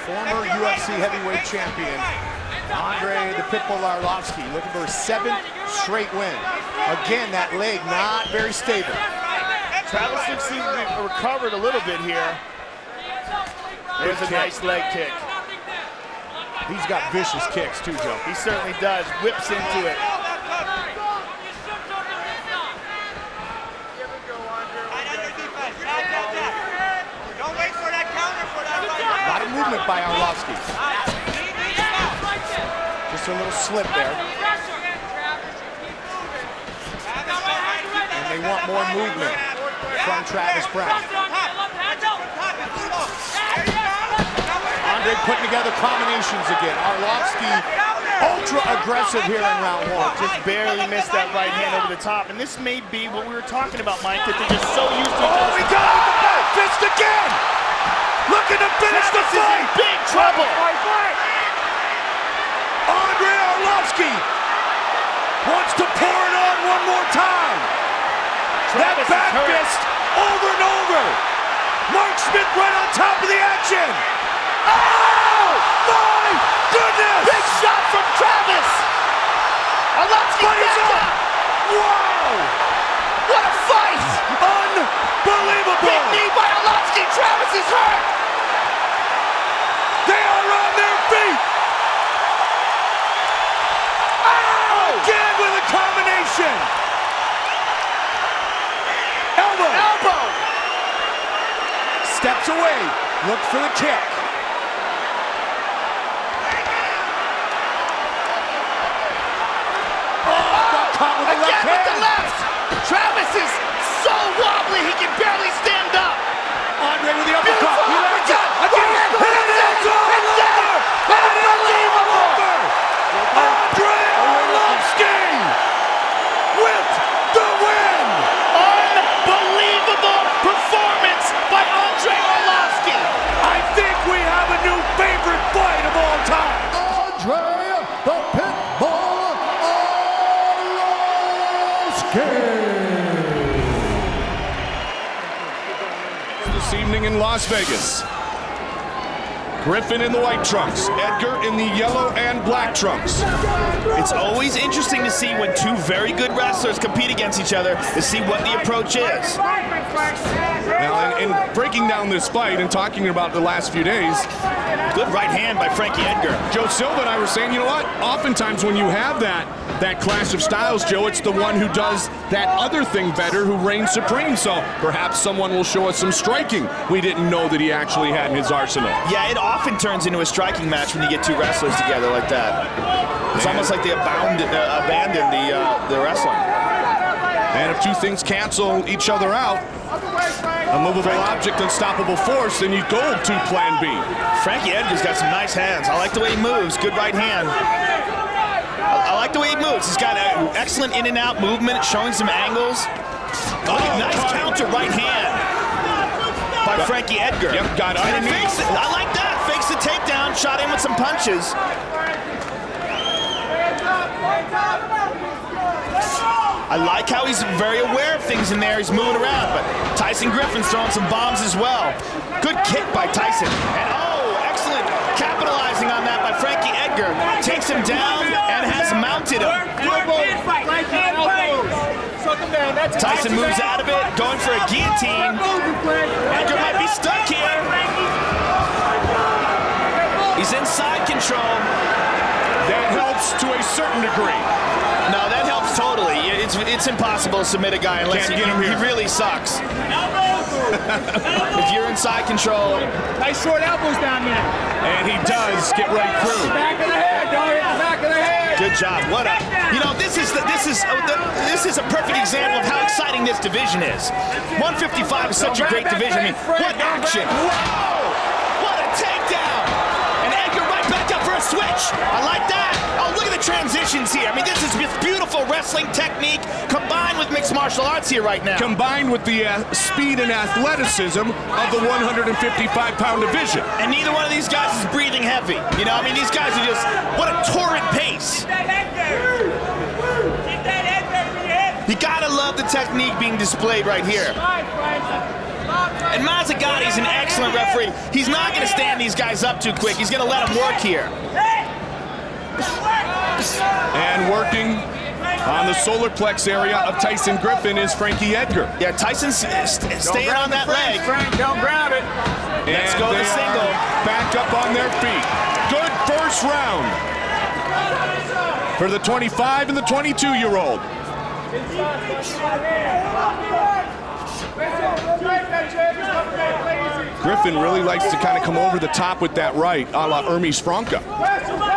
Former UFC heavyweight champion, Andre the Pitbull Arlovski, looking for a 7th straight win. Again, that leg not very stable. Travis looks to be recovered a little bit here. There's a nice leg kick. He's got vicious kicks too, Joe. He certainly does. Whips into it. A lot of movement by Arlovski. Just a little slip there. And they want more movement from Travis Browne. Andre putting together combinations again. Arlovski ultra aggressive here in round one. Just barely missed that right hand over the top. And this may be what we were talking about, Mike, that they're just so used to. Oh, he got it with the back fist again. Looking to finish the Travis is in fight. big trouble. Andre Arlovski wants to pour it on one more time. That Travis back is hurt. fist over and over. Mark Smith right on top of the action. Oh, my goodness! Big shot from Travis. Arlovski back up. Wow! What a fight. Unbelievable! Big knee by Arlovski. Travis is hurt. They are on their feet. Oh! Again with a combination. Elbow. Steps away, looks for the kick. Caught with the left Again with the hand. left. Travis is so wobbly he can barely stand up. Andre with the uppercut. Beautiful He lands it. uppercut. Again. It's over. Unbelievable. Andre Arlovski with the win. Unbelievable performance by Andre Arlovski. I think we have a new favorite fight of all time. Andre the Pitbull Arlovski. this evening in Las Vegas. Griffin in the white trunks, Edgar in the yellow and black trunks. It's always interesting to see when two very good wrestlers compete against each other to see what the approach is. Now, in breaking down this fight and talking about the last few days, good right hand by Frankie Edgar. Joe Silva and I were saying, you know what? Oftentimes when you have that clash of styles, Joe, it's the one who does that other thing better who reigns supreme. So perhaps someone will show us some striking we didn't know that he actually had in his arsenal. Yeah, it often turns into a striking match when you get two wrestlers together like that. It's almost like they abandoned the wrestling. And if two things cancel each other out, a movable object, unstoppable force, then you go to plan B. Frankie Edgar's got some nice hands. I like the way he moves. Good right hand. I like the way he moves. He's got an excellent in and out movement, showing some angles. Nice counter right hand by Frankie Edgar. Yep, got underneath. I like that. Fakes the takedown, shot in with some punches. I like how he's very aware of things in there. He's moving around, but Tyson Griffin's throwing some bombs as well. Good kick by Tyson. And excellent capitalizing on that by Frankie Edgar. Takes him down and has mounted him. Tyson moves out of it, going for a guillotine. Edgar might be stuck here. He's in side control. That helps to a certain degree. No, that helps totally. It's impossible to submit a guy unless he really sucks. If you're in side control. Nice short elbows down there. And he does get right through. Back of the head, Daley. Back of the head. Good job. What a, this is a perfect example of how exciting this division is. 155 is such a great division. I mean, what action. Whoa! What a takedown. And Edgar right back up for a switch. I like that. Oh, look at the transitions here. I mean, this is just beautiful wrestling technique combined with mixed martial arts here right now. Combined with the speed and athleticism of the 155-pound division. And neither one of these guys is breathing heavy. I mean, these guys are just, what a torrid pace. You gotta love the technique being displayed right here. And Mazzagotti's an excellent referee. He's not gonna stand these guys up too quick. He's gonna let them work here. And working on the solar plex area of Tyson Griffin is Frankie Edgar. Yeah, Tyson's staying on that leg. Frank, don't grab it. Let's go to single. Back up on their feet. Good first round for the 25 and the 22-year-old. Griffin really likes to kind of come over the top with that right, a la Hermes Franca.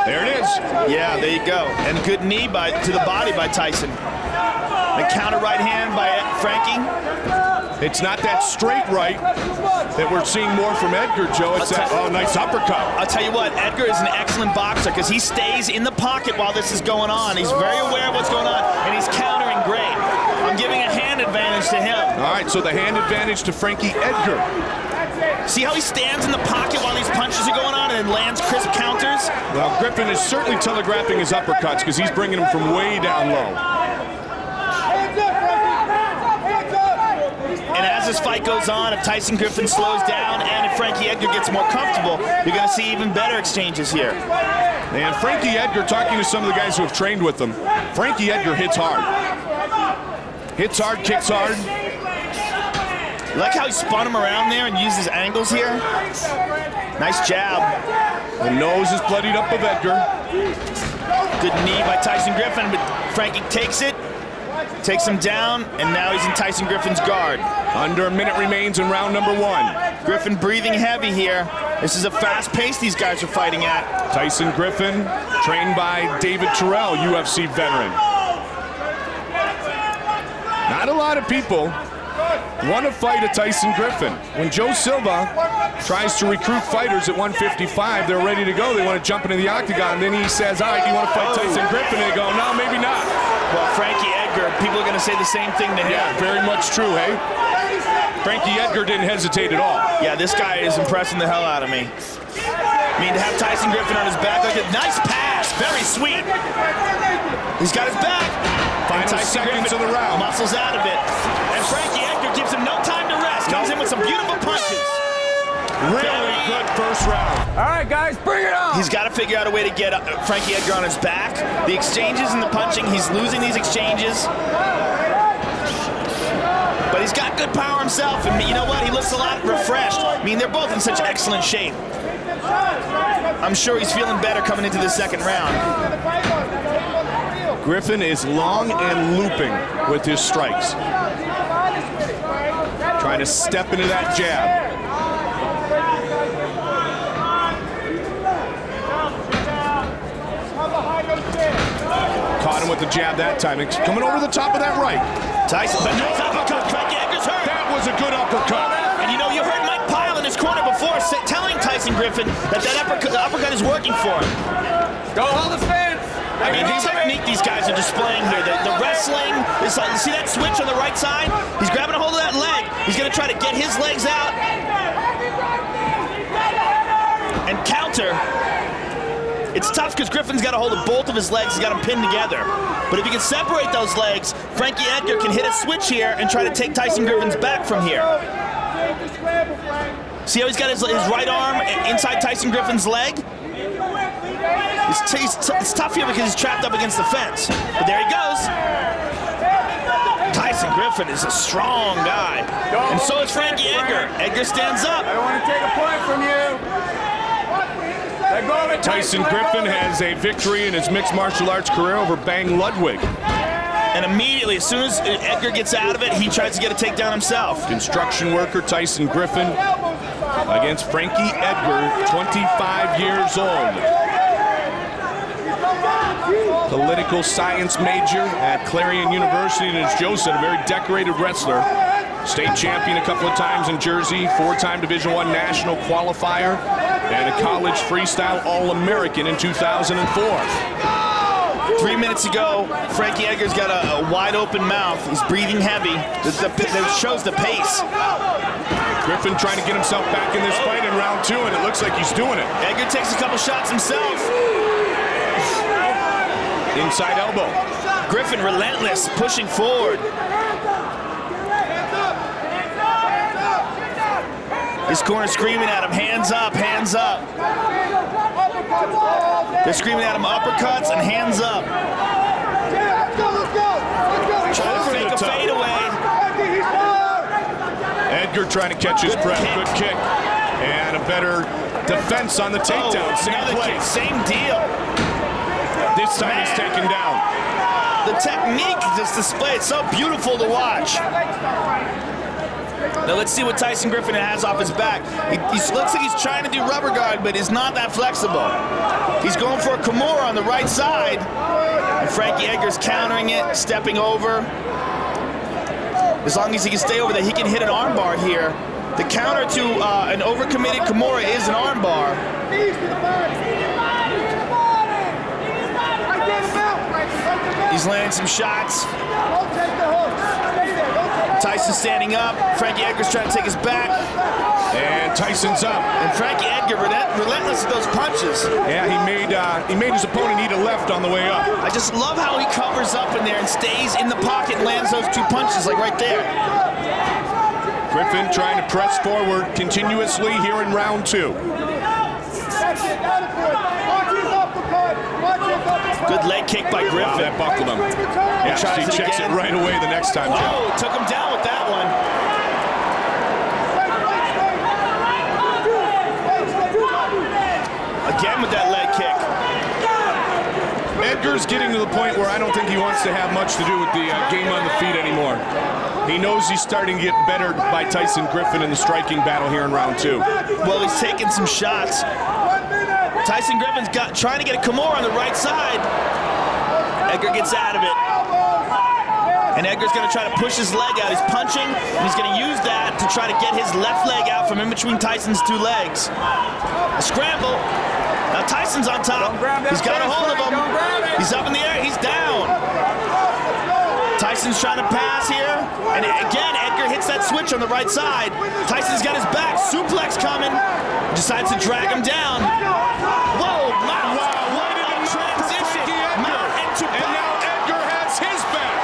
There it is. Yeah, there you go. And good knee to the body by Tyson. A counter right hand by Frankie. It's not that straight right that we're seeing more from Edgar, Joe. It's that, nice uppercut. I'll tell you what, Edgar is an excellent boxer because he stays in the pocket while this is going on. He's very aware of what's going on, and he's countering great. I'm giving a hand advantage to him. All right, so the hand advantage to Frankie Edgar. See how he stands in the pocket while these punches are going on and then lands crisp counters? Well, Griffin is certainly telegraphing his uppercuts because he's bringing them from way down low. And as this fight goes on, if Tyson Griffin slows down and if Frankie Edgar gets more comfortable, you're going to see even better exchanges here. And Frankie Edgar, talking to some of the guys who have trained with him, Frankie Edgar hits hard. Hits hard, kicks hard. You like how he spun him around there and used his angles here? Nice jab. The nose is bloodied up of Edgar. Good knee by Tyson Griffin, but Frankie takes it, takes him down, and now he's in Tyson Griffin's guard. Under a minute remains in round number 1. Griffin breathing heavy here. This is a fast pace these guys are fighting at. Tyson Griffin, trained by David Terrell, UFC veteran. Not a lot of people want to fight a Tyson Griffin. When Joe Silva tries to recruit fighters at 155, they're ready to go. They want to jump into the octagon. Then he says, all right, do you want to fight Tyson Griffin? And they go, no, maybe not. Well, Frankie Edgar, people are going to say the same thing to him. Yeah, very much true, hey? Frankie Edgar didn't hesitate at all. Yeah, this guy is impressing the hell out of me. I mean, to have Tyson Griffin on his back like a nice pass, very sweet. He's got his back. Final seconds of the round. Muscles out of it. And Frankie Edgar gives him no time to rest. Comes in with some beautiful punches. punches. Really good first round. All right, guys, bring it on. He's got to figure out a way to get Frankie Edgar on his back. The exchanges and the punching, he's losing these exchanges. But he's got good power himself, and you know what? He looks a lot refreshed. I mean, they're both in such excellent shape. I'm sure he's feeling better coming into the second round. Griffin is long and looping with his strikes. Trying to step into that jab. Caught him with the jab that time. It's coming over the top of that right. Tyson, but nice uppercut. Frankie Edgar's hurt. That was a good uppercut. And you know, you heard Mike Pyle in his corner before telling Tyson Griffin that uppercut is working for him. Go Hall of Fame. I mean, the technique these guys are displaying here, the wrestling, is like, see that switch on the right side? He's grabbing a hold of that leg. He's going to try to get his legs out and counter. It's tough because Griffin's got a hold of both of his legs. He's got them pinned together. But if he can separate those legs, Frankie Edgar can hit a switch here and try to take Tyson Griffin's back from here. See how he's got his right arm inside Tyson Griffin's leg? It's tough here because he's trapped up against the fence. But there he goes. Tyson Griffin is a strong guy. And so is Frankie Edgar. Edgar stands up. I don't want to take a point from you. Tyson Griffin has a victory in his mixed martial arts career over Bang Ludwig. And immediately, as soon as Edgar gets out of it, he tries to get a takedown himself. Construction worker Tyson Griffin against Frankie Edgar, 25 years old. Political science major at Clarion University, and as Joe said, a very decorated wrestler. State champion a couple of times in Jersey, 4-time Division I national qualifier, and a college freestyle All-American in 2004. 3 minutes ago, Frankie Edgar's got a wide open mouth. He's breathing heavy. That shows the pace. Griffin trying to get himself back in this fight in round 2, and it looks like he's doing it. Edgar takes a couple shots himself. Inside elbow. Griffin relentless, pushing forward. His corner screaming at him, hands up, hands up. They're screaming at him uppercuts and hands up. Trying to fake a fadeaway. Edgar trying to catch his breath. Good kick. And a better defense on the takedown. Same play. Same deal. This time he's taken down. The technique just displayed, so beautiful to watch. Now let's see what Tyson Griffin has off his back. He looks like he's trying to do rubber guard, but he's not that flexible. He's going for a Kimura on the right side. And Frankie Edgar's countering it, stepping over. As long as he can stay over there, he can hit an armbar here. The counter to an overcommitted Kimura is an armbar. He's landing some shots. Tyson standing up. Frankie Edgar's trying to take his back. And Tyson's up. And Frankie Edgar relentless with those punches. Yeah, he made his opponent eat a left on the way up. I just love how he covers up in there and stays in the pocket and lands those 2 punches like right there. Griffin trying to press forward continuously here in round 2. Good leg kick by Griffin. Wow, that buckled him. Yes, he checks it right away the next time, Joe. Oh, took him down with that one. Again with that leg kick. Edgar's getting to the point where I don't think he wants to have much to do with the game on the feet anymore. He knows he's starting to get bettered by Tyson Griffin in the striking battle here in round 2. Well, he's taking some shots. Tyson Griffin's trying to get a Kimura on the right side. Edgar gets out of it. And Edgar's going to try to push his leg out. He's punching, and he's going to use that to try to get his left leg out from in between Tyson's 2 legs. A scramble. Now Tyson's on top. He's got a hold of him. He's up in the air. He's down. Tyson's trying to pass here. And again, Edgar hits that switch on the right side. Tyson's got his back. Suplex coming. Decides to drag him down. Whoa, mount. What a transition. Mount into back. And now Edgar has his back.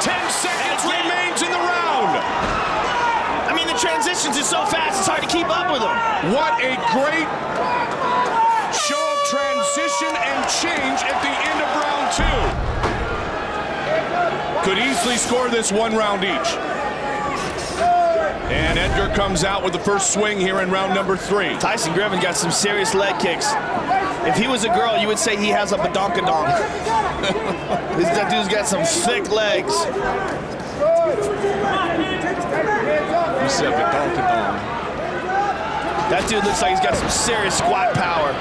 10 seconds remains in the round. I mean, the transitions are so fast, it's hard to keep up with him. What a great show of transition and change at the end of round 2. Could easily score this 1 round each. And Edgar comes out with the first swing here in round number 3. Tyson Griffin got some serious leg kicks. If he was a girl, you would say he has a badonkadonk. That dude's got some thick legs. You said badonkadonk. That dude looks like he's got some serious squat power.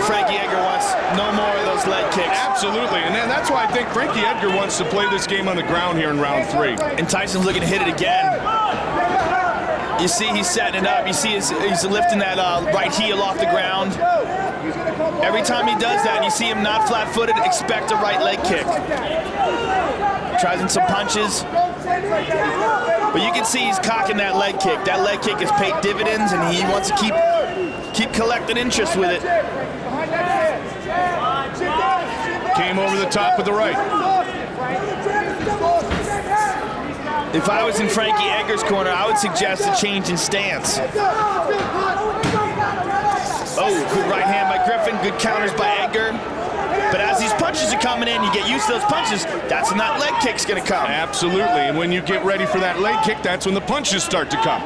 Frankie Edgar wants no more of those leg kicks. Absolutely, and then that's why I think Frankie Edgar wants to play this game on the ground here in round 3. And Tyson's looking to hit it again. You see he's setting it up. You see he's lifting that right heel off the ground. Every time he does that, and you see him not flat-footed, expect a right leg kick. Tries in some punches. But you can see he's cocking that leg kick. That leg kick has paid dividends, and he wants to keep collecting interest with it. Came over the top with the right. If I was in Frankie Edgar's corner, I would suggest a change in stance. Oh, good right hand by Griffin, good counters by Edgar. But as these punches are coming in, you get used to those punches, that's when that leg kick's gonna come. Absolutely, and when you get ready for that leg kick, that's when the punches start to come.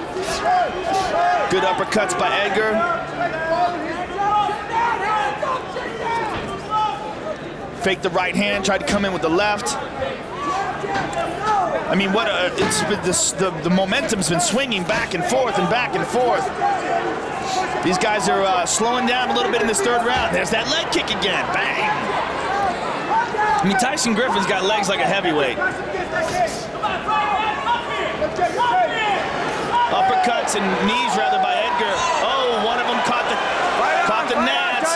Good uppercuts by Edgar. Faked the right hand, tried to come in with the left. I mean, the momentum's been swinging back and forth and back and forth. These guys are slowing down a little bit in this 3rd round. There's that leg kick again, bang. I mean, Tyson Griffin's got legs like a heavyweight. Uppercuts and knees rather by Edgar. Oh, one of them caught the nats.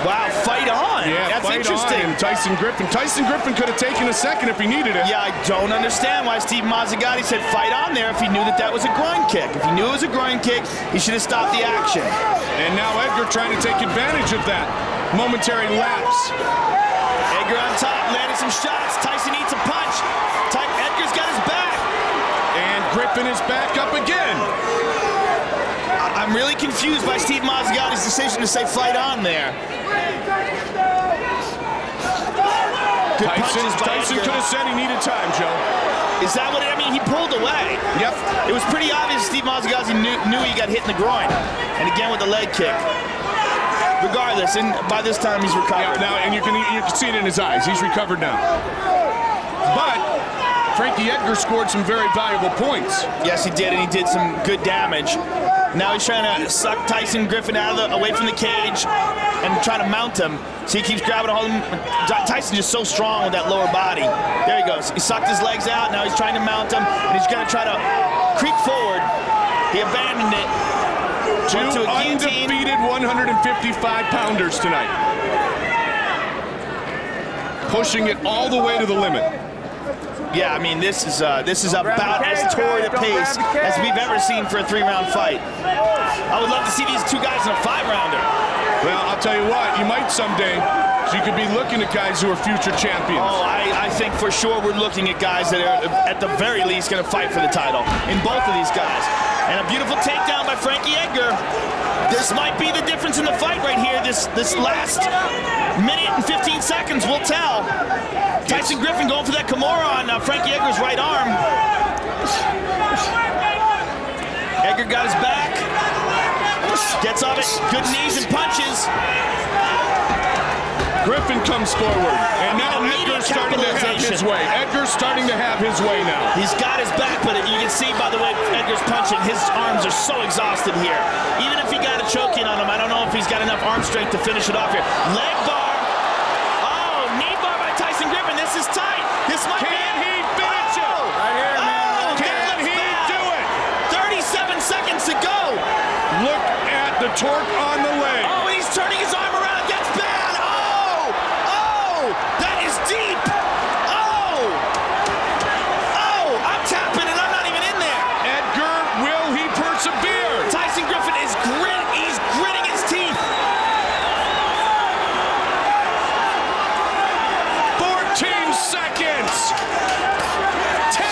Wow, fight on. Yeah, that's fight interesting. On. Tyson Griffin could have taken a second if he needed it. Yeah, I don't understand why Steve Mazzagatti said fight on there if he knew that was a groin kick. If he knew it was a groin kick, he should have stopped the action. And now Edgar trying to take advantage of that momentary lapse. Edgar on top, landing some shots. Tyson eats a punch. Edgar's got his back. And Griffin is back up again. I'm really confused by Steve Mazzagatti's decision to say fight on there. Good punches by Tyson Edgar. could have said he needed time, Joe. Is that what I mean? He pulled away. Yep. It was pretty obvious Steve Mazzagatti knew he got hit in the groin. And again with the leg kick. Regardless, and by this time he's recovered. Yeah, now, and you can see it in his eyes. He's recovered now. But Frankie Edgar scored some very valuable points. Yes, he did, and he did some good damage. Now he's trying to suck Tyson Griffin away from the cage and trying to mount him. So he keeps grabbing a hold of him. Tyson's just so strong with that lower body. There he goes. He sucked his legs out. Now he's trying to mount him, and he's going to try to creep forward. He abandoned it. Two undefeated 155-pounders tonight. Pushing it all the way to the limit. Yeah, I mean, this is about as torrid a pace as we've ever seen for a 3-round fight. I would love to see these two guys in a 5-rounder. Well, I'll tell you what, you might someday. So you could be looking at guys who are future champions. Oh, I think for sure we're looking at guys that are, at the very least, going to fight for the title in both of these guys. And a beautiful takedown by Frankie Edgar. This might be the difference in the fight right here. This last minute and 15 seconds will tell. Tyson Griffin going for that Kimura on Frankie Edgar's right arm. Edgar got his back. Gets off it. Good knees and punches. Griffin comes forward, and now Edgar's starting to have his way. Edgar's starting to have his way now. He's got his back, but you can see by the way Edgar's punching, his arms are so exhausted here. Even if he got a choke in on him, I don't know if he's got enough arm strength to finish it off here. Leg bar. Oh, knee bar by Tyson Griffin. This is tight. This might be it. Can he finish it? Right here, man. Can he do it? 37 seconds to go. Look at the torque on the leg. Oh, and he's turning his arm around. That's bad. That is deep! Oh! I'm tapping and I'm not even in there! Edgar, will he persevere? Tyson Griffin is he's gritting his teeth! 14 seconds! 10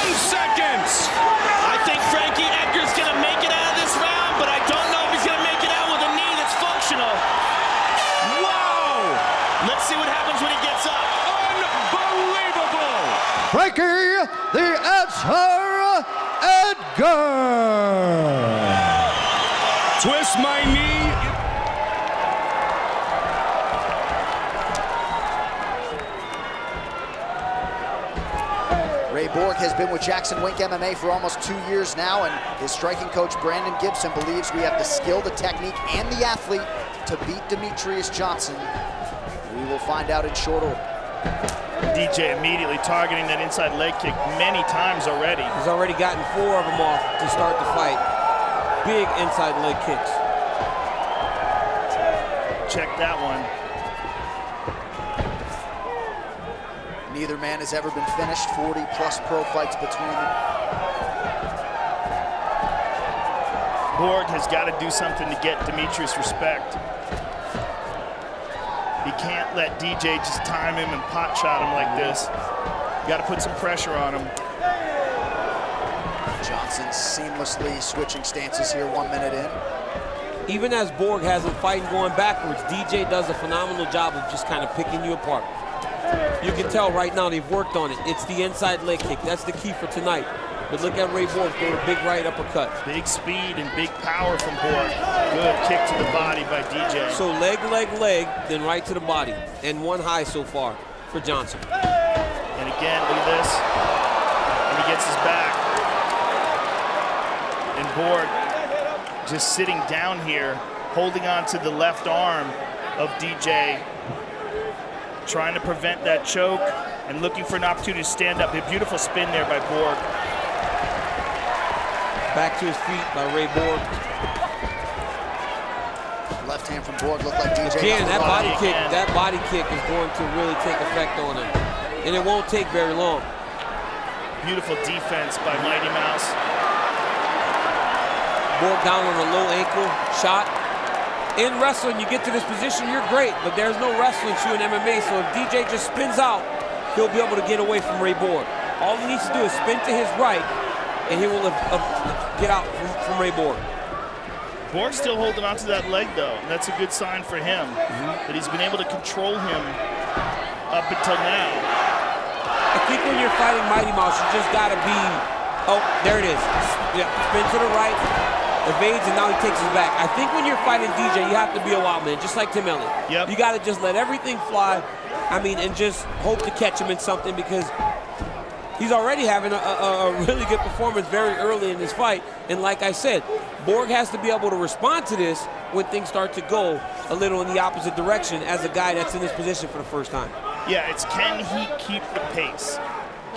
the answer, Edgar. Twist my knee. Ray Borg has been with Jackson Wink MMA for almost 2 years now, and his striking coach Brandon Gibson believes we have the skill, the technique, and the athlete to beat Demetrius Johnson. We will find out in short order. DJ immediately targeting that inside leg kick many times already. He's already gotten 4 of them off to start the fight. Big inside leg kicks. Check that one. Neither man has ever been finished. 40-plus pro fights between them. Borg has got to do something to get Demetrius respect. He can't let DJ just time him and pot shot him like this. You got to put some pressure on him. Johnson seamlessly switching stances here 1 minute in. Even as Borg has him fighting going backwards, DJ does a phenomenal job of just kind of picking you apart. You can tell right now they've worked on it. It's the inside leg kick. That's the key for tonight. But look at Ray Borg throw a big right uppercut. Big speed and big power from Borg. Good kick to the body by DJ. So leg, then right to the body. And 1 high so far for Johnson. And again, look at this. And he gets his back. And Borg just sitting down here, holding on to the left arm of DJ, trying to prevent that choke and looking for an opportunity to stand up. A beautiful spin there by Borg. Back to his feet by Ray Borg. Left hand from Borg looked like DJ. Again, that body kick is going to really take effect on him. And it won't take very long. Beautiful defense by Mighty Mouse. Borg down on a low ankle shot. In wrestling, you get to this position, you're great, but there's no wrestling shoe in MMA, so if DJ just spins out, he'll be able to get away from Ray Borg. All he needs to do is spin to his right, and he will get out from Ray Borg. Borg's still holding on to that leg, though. And that's a good sign for him, that he's been able to control him up until now. I think when you're fighting Mighty Mouse, you just got to be, oh, there it is. Yeah, spin to the right. Evades, and now he takes his back. I think when you're fighting DJ, you have to be a wild man, just like Tim Elliott. Yep. You got to just let everything fly, and just hope to catch him in something, because he's already having a really good performance very early in this fight. And like I said, Borg has to be able to respond to this when things start to go a little in the opposite direction as a guy that's in this position for the first time. Yeah, it's can he keep the pace?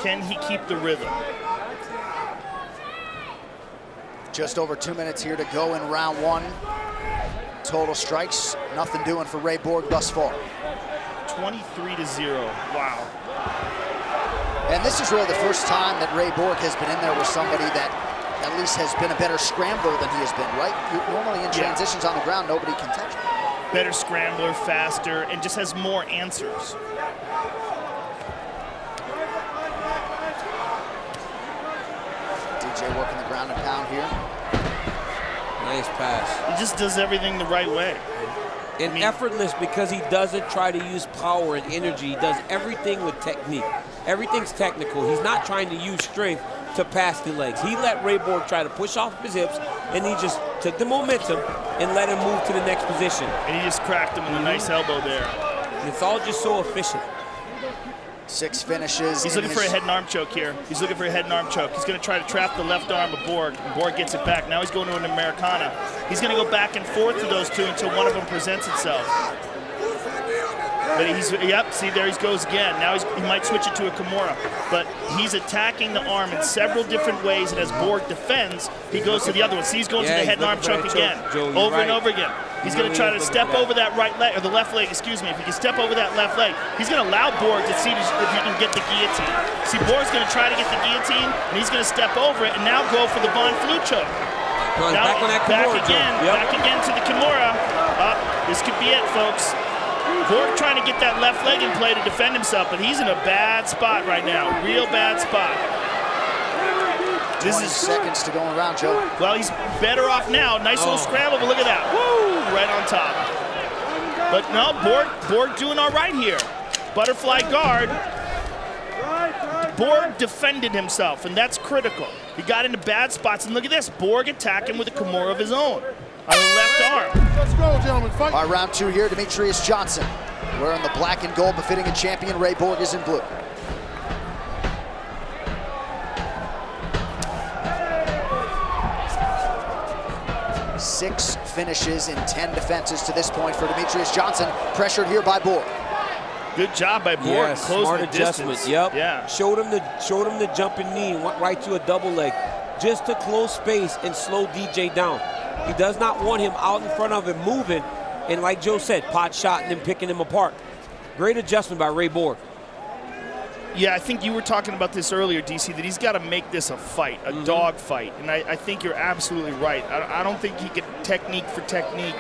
Can he keep the rhythm? Just over 2 minutes here to go in round 1. Total strikes, nothing doing for Ray Borg thus far. 23-0, wow. And this is really the first time that Ray Borg has been in there with somebody that at least has been a better scrambler than he has been, right? Normally in transitions on the ground, nobody can touch him. Better scrambler, faster, and just has more answers. DJ working the ground and pound here. Nice pass. He just does everything the right way. And effortless, because he doesn't try to use power and energy. He does everything with technique. Everything's technical. He's not trying to use strength to pass the legs. He let Ray Borg try to push off his hips, and he just took the momentum and let him move to the next position. And he just cracked him with a nice elbow there. And it's all just so efficient. 6 finishes. He's looking for a head and arm choke here. He's looking for a head and arm choke. He's going to try to trap the left arm of Borg. Borg gets it back. Now he's going to an Americana. He's going to go back and forth to those two until one of them presents itself. But he's, yep, see, there he goes again. Now he might switch it to a Kimura. But he's attacking the arm in several different ways, and as Borg defends, he goes to the other one. See, he's going to the head and arm choke again, over and over again. He's going to try to step over that right leg, or the left leg, excuse me. If he can step over that left leg, he's going to allow Borg to see if he can get the guillotine. See, Borg's going to try to get the guillotine, and he's going to step over it and now go for the Von Flue choke. Now, back on that Kimura, back again to the Kimura. This could be it, folks. Borg trying to get that left leg in play to defend himself, but he's in a bad spot right now, real bad spot. 20 seconds to go around, Joe. Well, he's better off now. Nice little scramble, but look at that. Woo! Right on top. But no, Borg doing all right here. Butterfly guard. Borg defended himself, and that's critical. He got into bad spots, and look at this. Borg attacking with a Kimura of his own on the left arm. Let's go, gentlemen. Fight. All right, round 2 here. Demetrius Johnson wearing the black and gold, befitting a champion. Ray Borg is in blue. Six finishes in 10 defenses to this point for Demetrius Johnson. Pressured here by Borg. Good job by Borg. Yeah, Closing smart the adjustment. distance. Yep. Yeah. Showed him the jumping knee and went right to a double leg, just to close space and slow DJ down. He does not want him out in front of him moving, and like Joe said, pot shotting him, picking him apart. Great adjustment by Ray Borg. Yeah, I think you were talking about this earlier, DC, that he's got to make this a fight, a dog fight. And I think you're absolutely right. I don't think he can technique for technique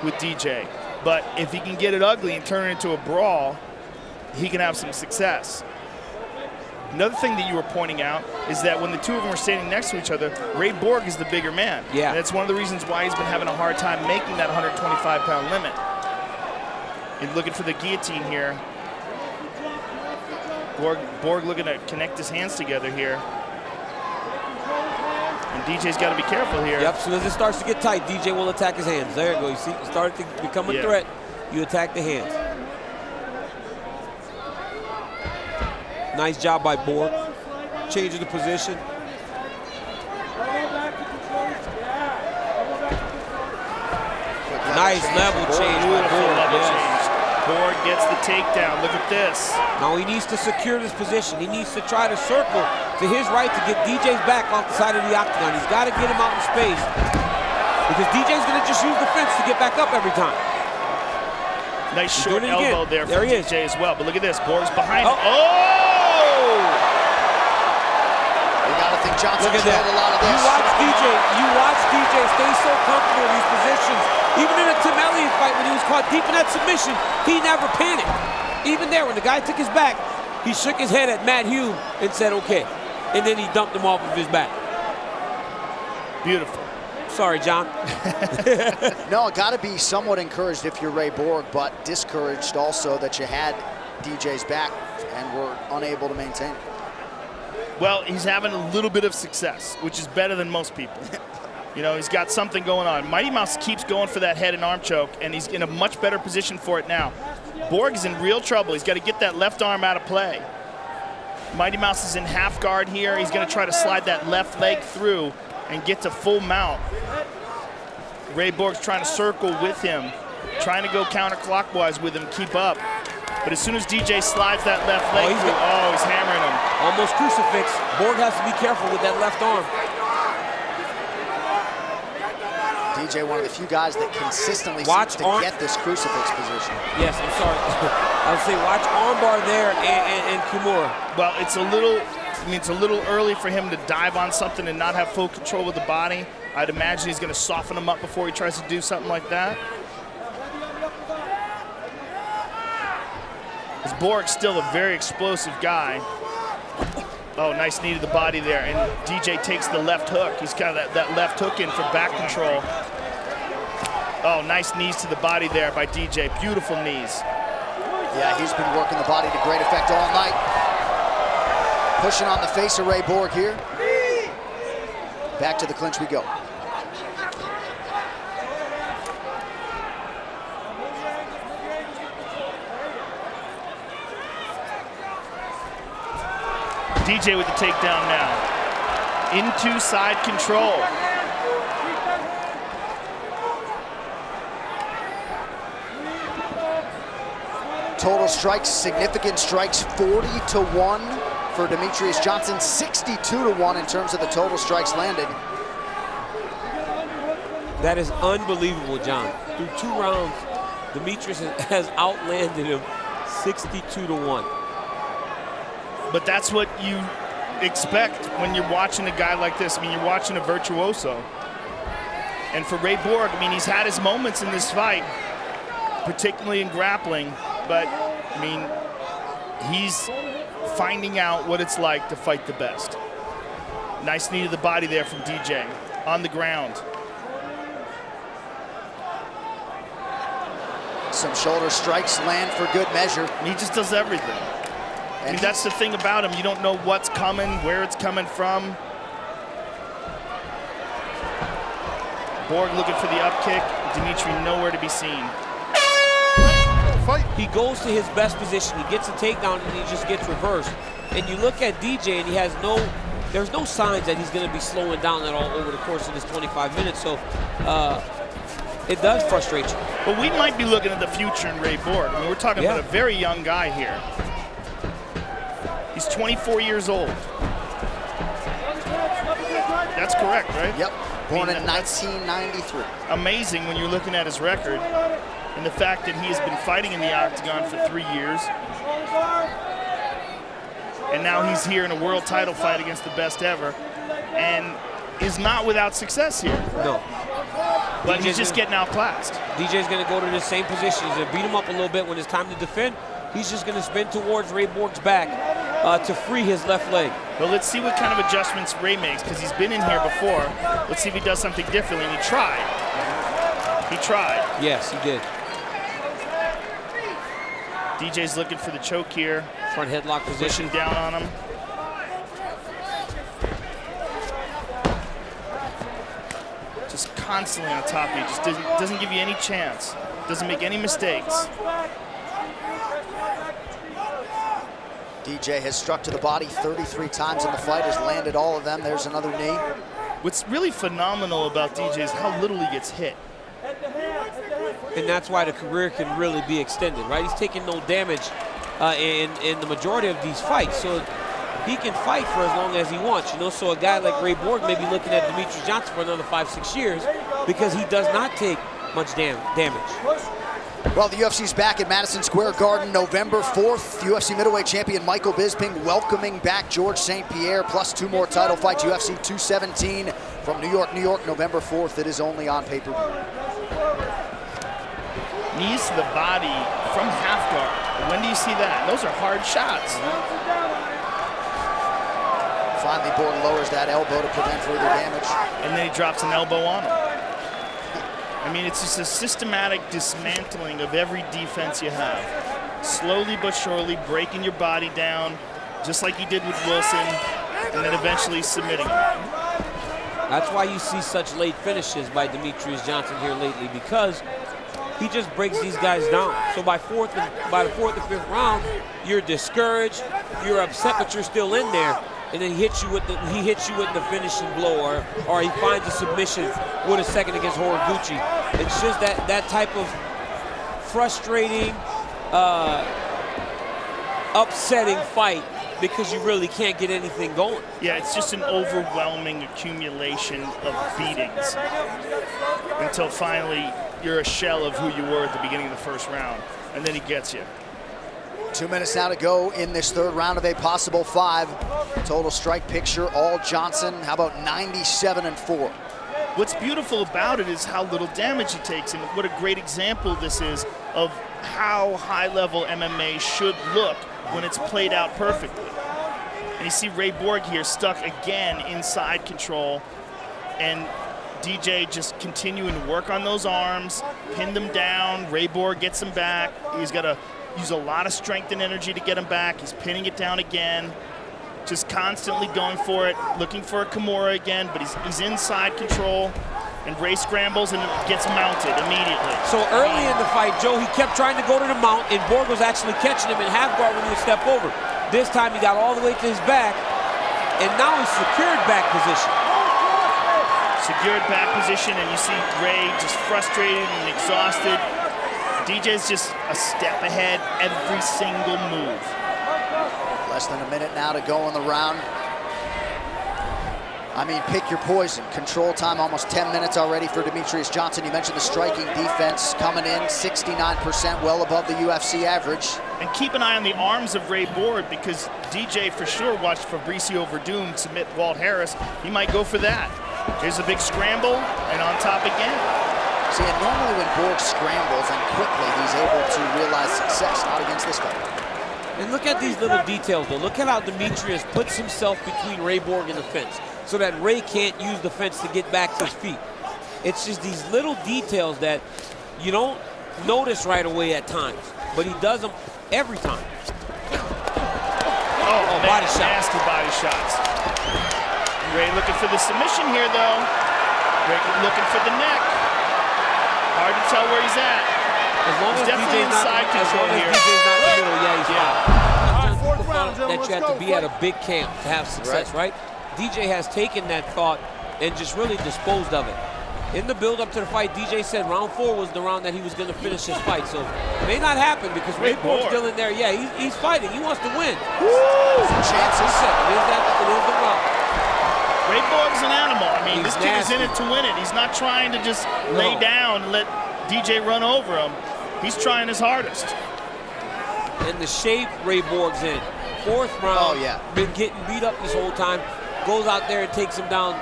with DJ. But if he can get it ugly and turn it into a brawl, he can have some success. Another thing that you were pointing out is that when the two of them are standing next to each other, Ray Borg is the bigger man. Yeah. And that's one of the reasons why he's been having a hard time making that 125-pound limit. And looking for the guillotine here. Borg looking to connect his hands together here. And DJ's got to be careful here. Yep, as soon as it starts to get tight, DJ will attack his hands. There you go. You see, it started to become a threat. You attack the hands. Nice job by Borg. Changing the position. Nice level change by Borg. Yes. Borg gets the takedown. Look at this. Now he needs to secure this position. He needs to try to circle to his right to get DJ's back off the side of the octagon. He's got to get him out in space because DJ's going to just use the fence to get back up every time. Nice short elbow there for DJ as well. But look at this. Borg's behind him. You got to think Johnson killed a lot of this. You watch DJ stay so comfortable in these positions. Even in a Tim Elliott fight when he was caught deep in that submission, he never panicked. Even there, when the guy took his back, he shook his head at Matt Hume and said, okay. And then he dumped him off of his back. Beautiful. Sorry, John. No, got to be somewhat encouraged if you're Ray Borg, but discouraged also that you had DJ's back and were unable to maintain it. Well, he's having a little bit of success, which is better than most people. You know, he's got something going on. Mighty Mouse keeps going for that head and arm choke, and he's in a much better position for it now. Borg is in real trouble. He's got to get that left arm out of play. Mighty Mouse is in half guard here. He's going to try to slide that left leg through and get to full mount. Ray Borg's trying to circle with him, trying to go counterclockwise with him, keep up. But as soon as DJ slides that left leg through, he's hammering him. Almost crucifix. Borg has to be careful with that left arm. DJ, one of the few guys that consistently seems to get this crucifix position. Yes, I'm sorry. I would say watch armbar there and Kimura. Well, it's a little early for him to dive on something and not have full control of the body. I'd imagine he's going to soften him up before he tries to do something like that. Because Borg's still a very explosive guy. Oh, nice knee to the body there, and DJ takes the left hook. He's got that left hook in for back control. Oh, nice knees to the body there by DJ. Beautiful knees. Yeah, he's been working the body to great effect all night. Pushing on the face of Ray Borg here. Back to the clinch we go. DJ with the takedown now. Into side control. Total strikes, significant strikes, 40-1 for Demetrius Johnson, 62-1 in terms of the total strikes landed. That is unbelievable, John. Through 2 rounds, Demetrius has outlanded him 62-1. But that's what you expect when you're watching a guy like this. I mean, you're watching a virtuoso. And for Ray Borg, I mean, he's had his moments in this fight, particularly in grappling, but, I mean, he's finding out what it's like to fight the best. Nice knee to the body there from DJ, on the ground. Some shoulder strikes land for good measure. He just does everything. I mean, that's the thing about him. You don't know what's coming, where it's coming from. Borg looking for the up kick. Dimitri nowhere to be seen. Fight. He goes to his best position. He gets a takedown and he just gets reversed. And you look at DJ and he has there's no signs that he's going to be slowing down at all over the course of this 25 minutes. So it does frustrate you. But we might be looking at the future in Ray Borg. I mean, we're talking about a very young guy here. He's 24 years old. That's correct, right? Yep. Born in 1993. Amazing when you're looking at his record and the fact that he has been fighting in the octagon for 3 years. And now he's here in a world title fight against the best ever and is not without success here. No. But he's just getting outclassed. DJ's going to go to the same position. He's going to beat him up a little bit when it's time to defend. He's just going to spin towards Ray Borg's back to free his left leg. Well, let's see what kind of adjustments Ray makes, because he's been in here before. Let's see if he does something differently, and he tried. He tried. Yes, he did. DJ's looking for the choke here. Front headlock position. Pushing down on him. Just constantly on top of you. Just doesn't give you any chance. Doesn't make any mistakes. DJ has struck to the body 33 times in the fight, has landed all of them. There's another knee. What's really phenomenal about DJ is how little he gets hit. And that's why the career can really be extended, right? He's taking no damage in the majority of these fights, so he can fight for as long as he wants, you know? So a guy like Ray Borg may be looking at Dimitri Johnson for another 5-6 years because he does not take much damage. Well, the UFC's back at Madison Square Garden November 4th. UFC middleweight champion Michael Bisping welcoming back George St. Pierre, plus 2 more title fights. UFC 217 from New York, November 4th. It is only on pay-per-view. Knees to the body from half guard. When do you see that? Those are hard shots. Finally, Borg lowers that elbow to prevent further damage. And then he drops an elbow on him. I mean, it's just a systematic dismantling of every defense you have. Slowly but surely breaking your body down, just like he did with Wilson, and then eventually submitting him. That's why you see such late finishes by Demetrius Johnson here lately, because he just breaks these guys down. So by the fourth and fifth round, you're discouraged, you're upset, but you're still in there. And then he hits you with the finishing blow, or he finds a submission with a second against Horiguchi. It's just that type of frustrating, upsetting fight because you really can't get anything going. Yeah, it's just an overwhelming accumulation of beatings until finally you're a shell of who you were at the beginning of the first round, and then he gets you. 2 minutes now to go in this third round of a possible 5. Total strike picture, all Johnson. How about 97-4? What's beautiful about it is how little damage he takes, and what a great example this is of how high-level MMA should look when it's played out perfectly. And you see Ray Borg here stuck again inside control, and DJ just continuing to work on those arms, pin them down. Ray Borg gets him back. He's got to use a lot of strength and energy to get him back. He's pinning it down again. Just constantly going for it, looking for a Kimura again, but he's inside control, and Ray scrambles and gets mounted immediately. So early in the fight, Joe, he kept trying to go to the mount, and Borg was actually catching him in half guard when he would step over. This time he got all the way to his back, and now he's secured back position. Secured back position, and you see Ray just frustrated and exhausted. DJ's just a step ahead every single move. Less than a minute now to go in the round. I mean, pick your poison. Control time, almost 10 minutes already for Demetrius Johnson. You mentioned the striking defense coming in, 69%, well above the UFC average. And keep an eye on the arms of Ray Borg, because DJ for sure watched Fabricio Verdum submit Walt Harris. He might go for that. Here's a big scramble, and on top again. See, and normally when Borg scrambles and quickly, he's able to realize success, not against this guy. And look at these little details, though. Look at how Demetrius puts himself between Ray Borg and the fence so that Ray can't use the fence to get back to his feet. It's just these little details that you don't notice right away at times, but he does them every time. body shot. Nasty body shots. Ray looking for the submission here, though. Ray looking for the neck. Hard to tell where he's at. As long he's as definitely DJ's inside control here. DJ's not in the middle, yeah, he's fine. Fourth round, That you have to be at a big camp to have success, right? DJ has taken that thought and just really disposed of it. In the build-up to the fight, DJ said round 4 was the round that he was going to finish his fight. So it may not happen because Ray Borg's still in there. Yeah, he's fighting. He wants to win. Chances. He said it is the round. Ray Borg's an animal. I mean, He's this kid is nasty. in it to win it. He's not trying to just lay down and let DJ run over him. He's trying his hardest. And the shape Ray Borg's in. 4th round, been getting beat up this whole time. Goes out there and takes him down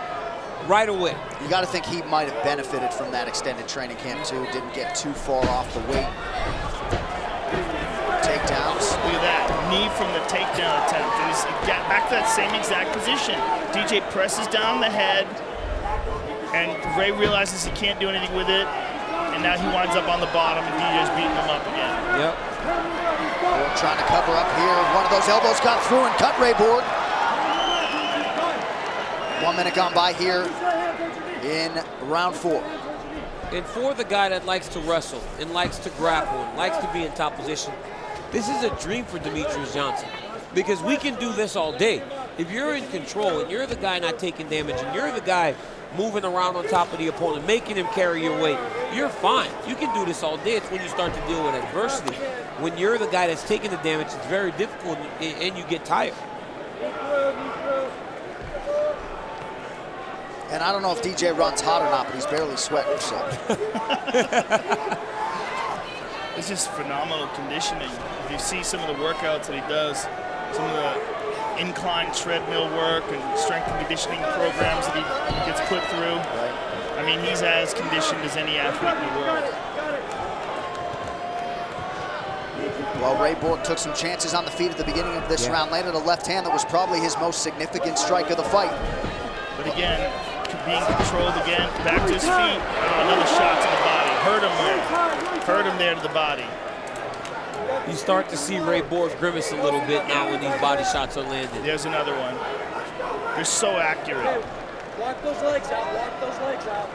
right away. You got to think he might have benefited from that extended training camp too. Didn't get too far off the weight. Takedowns. Look at that knee from the takedown attempt. And he's back to that same exact position. DJ presses down the head, and Ray realizes he can't do anything with it. And now he winds up on the bottom, and DJ's beating him up again. Yep. Borg trying to cover up here. One of those elbows got through and cut Ray Borg. 1 minute gone by here in round 4. And for the guy that likes to wrestle and likes to grapple and likes to be in top position, this is a dream for Demetrious Johnson because we can do this all day. If you're in control and you're the guy not taking damage and you're the guy moving around on top of the opponent, making him carry your weight, you're fine. You can do this all day. It's when you start to deal with adversity. When you're the guy that's taking the damage, it's very difficult and you get tired. And I don't know if DJ runs hot or not, but he's barely sweating, so. It's just phenomenal conditioning. If you see some of the workouts that he does, some of the incline treadmill work and strength and conditioning programs that he gets put through. I mean, he's as conditioned as any athlete in the world. Well, Ray Borg took some chances on the feet at the beginning of this round, landed a left hand that was probably his most significant strike of the fight. But again, being controlled again, back to his feet. Oh, another shot to the body. Hurt him there. Hurt him there to the body. You start to see Ray Borg grimace a little bit now when these body shots are landed. There's another one. They're so accurate. Walk those legs out, walk those legs out.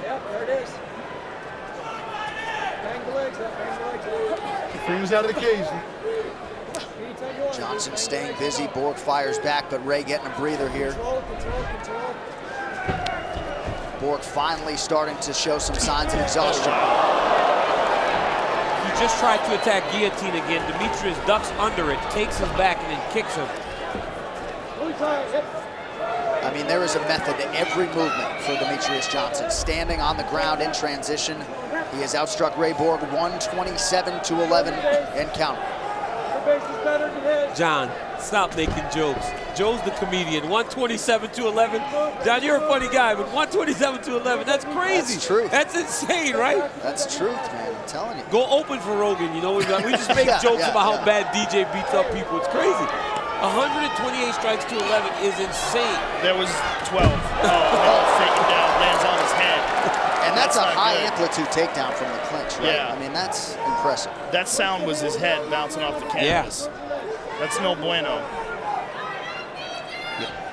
Yep, there it is. Bang the legs up, bang the legs out. Freeman's out of the cage. Johnson staying busy, Borg fires back, but Ray getting a breather here. Control. Borg finally starting to show some signs of exhaustion. He just tried to attack guillotine again. Demetrious ducks under it, takes his back, and then kicks him. I mean, there is a method to every movement for Demetrious Johnson. Standing on the ground in transition, he has outstruck Ray Borg 127-11 and counting. John, stop making jokes. Joe's the comedian. 127-11. John, you're a funny guy, but 127-11, that's crazy. That's true. That's insane, right? That's truth, man. I'm telling you. Go open for Rogan. You know, we just make jokes about how bad DJ beats up people. It's crazy. 128 strikes to 11 is insane. There was 12. Oh, taken down, lands on his head. And that's a high amplitude takedown from the clinch, right? Yeah. I mean, that's impressive. That sound was his head bouncing off the canvas. That's no bueno.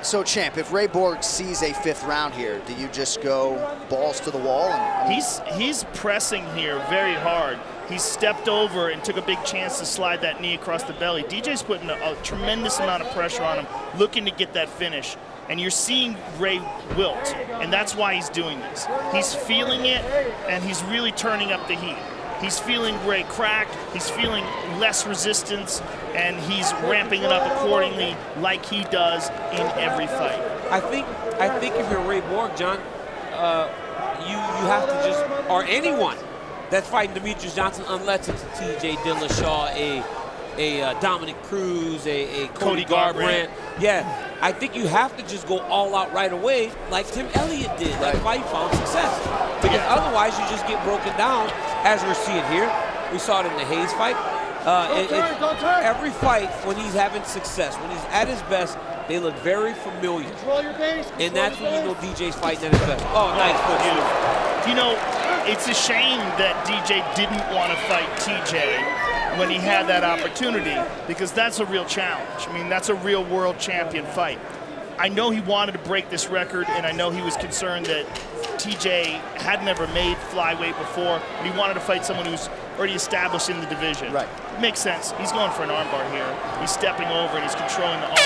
So, Champ, if Ray Borg sees a 5th round here, do you just go balls to the wall? And He's pressing here very hard. He stepped over and took a big chance to slide that knee across the belly. DJ's putting a tremendous amount of pressure on him, looking to get that finish. And you're seeing Ray wilt, and that's why he's doing this. He's feeling it, and he's really turning up the heat. He's feeling Ray crack, he's feeling less resistance, and he's ramping it up accordingly like he does in every fight. I think if you're Ray Borg, John, you have to just, or anyone that's fighting Demetrious Johnson, unless it's a TJ Dillashaw, a Dominic Cruz, a Cody Garbrandt. Yeah, I think you have to just go all out right away like Tim Elliott did. That fight found success. Because otherwise you just get broken down, as we're seeing here. We saw it in the Hayes fight. Every fight, when he's having success, when he's at his best, they look very familiar. And that's when you know DJ's fighting at his best. Oh, nice foot. You know, it's a shame that DJ didn't want to fight TJ when he had that opportunity, because that's a real challenge. I mean, that's a real world champion fight. I know he wanted to break this record, and I know he was concerned that TJ had never made flyweight before, and he wanted to fight someone who's already established in the division. Right. It makes sense. He's going for an armbar here. He's stepping over and he's controlling the arm.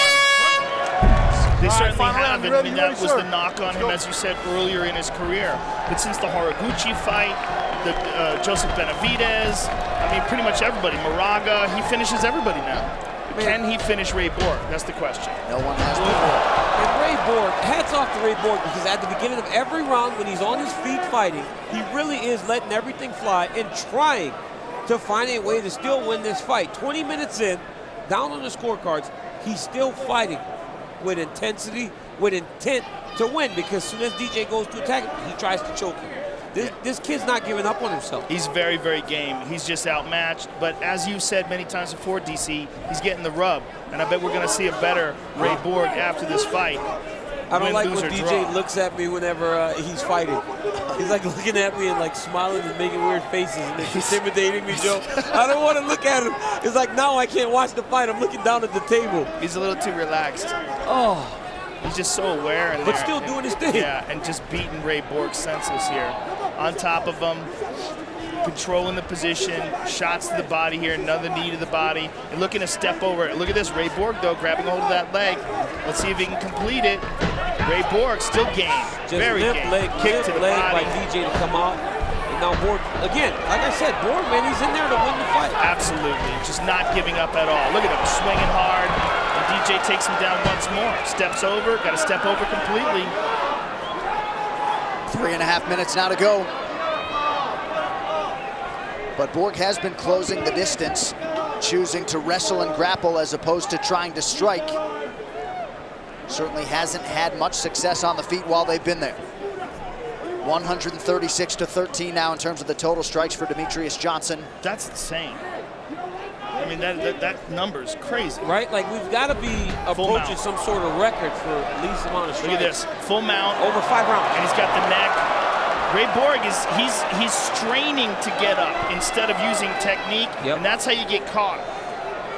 They certainly have, and I mean, that was the knock on him, as you said, earlier in his career. But since the Horiguchi fight, the Joseph Benavidez, I mean, pretty much everybody, Moraga, he finishes everybody now. Can he finish Ray Borg? That's the question. No one has before. And Ray Borg, hats off to Ray Borg, because at the beginning of every round when he's on his feet fighting, he really is letting everything fly and trying to find a way to still win this fight. 20 minutes in, down on the scorecards, he's still fighting with intensity, with intent to win, because as soon as DJ goes to attack him, he tries to choke him. This kid's not giving up on himself. He's very, very game. He's just outmatched. But as you said many times before, DC, he's getting the rub. And I bet we're going to see a better Ray Borg after this fight. I don't like when DJ looks at me whenever he's fighting. He's like looking at me and like smiling and making weird faces and it's intimidating me, Joe. I don't want to look at him. It's like now I can't watch the fight. I'm looking down at the table. He's a little too relaxed. Oh. He's just so aware. But still doing his thing. Yeah, and just beating Ray Borg senseless here. On top of him, controlling the position, shots to the body here, another knee to the body, and looking to step over it. Look at this, Ray Borg, though, grabbing hold of that leg. Let's see if he can complete it. Ray Borg still game, very game. Kick to the body. By DJ to come out. And now Borg, again, like I said, Borg, man, he's in there to win the fight. Absolutely, just not giving up at all. Look at him, swinging hard. And DJ takes him down once more. Steps over, got to step over completely. 3.5 minutes now to go. But Borg has been closing the distance, choosing to wrestle and grapple as opposed to trying to strike. Certainly hasn't had much success on the feet while they've been there. 136-13 now in terms of the total strikes for Demetrious Johnson. That's insane. I mean, that number's crazy. Right? Like, we've got to be approaching some sort of record for least amount of strikes. Look at this, full mount. Over 5 rounds. And he's got the neck. Ray Borg he's straining to get up instead of using technique, and that's how you get caught.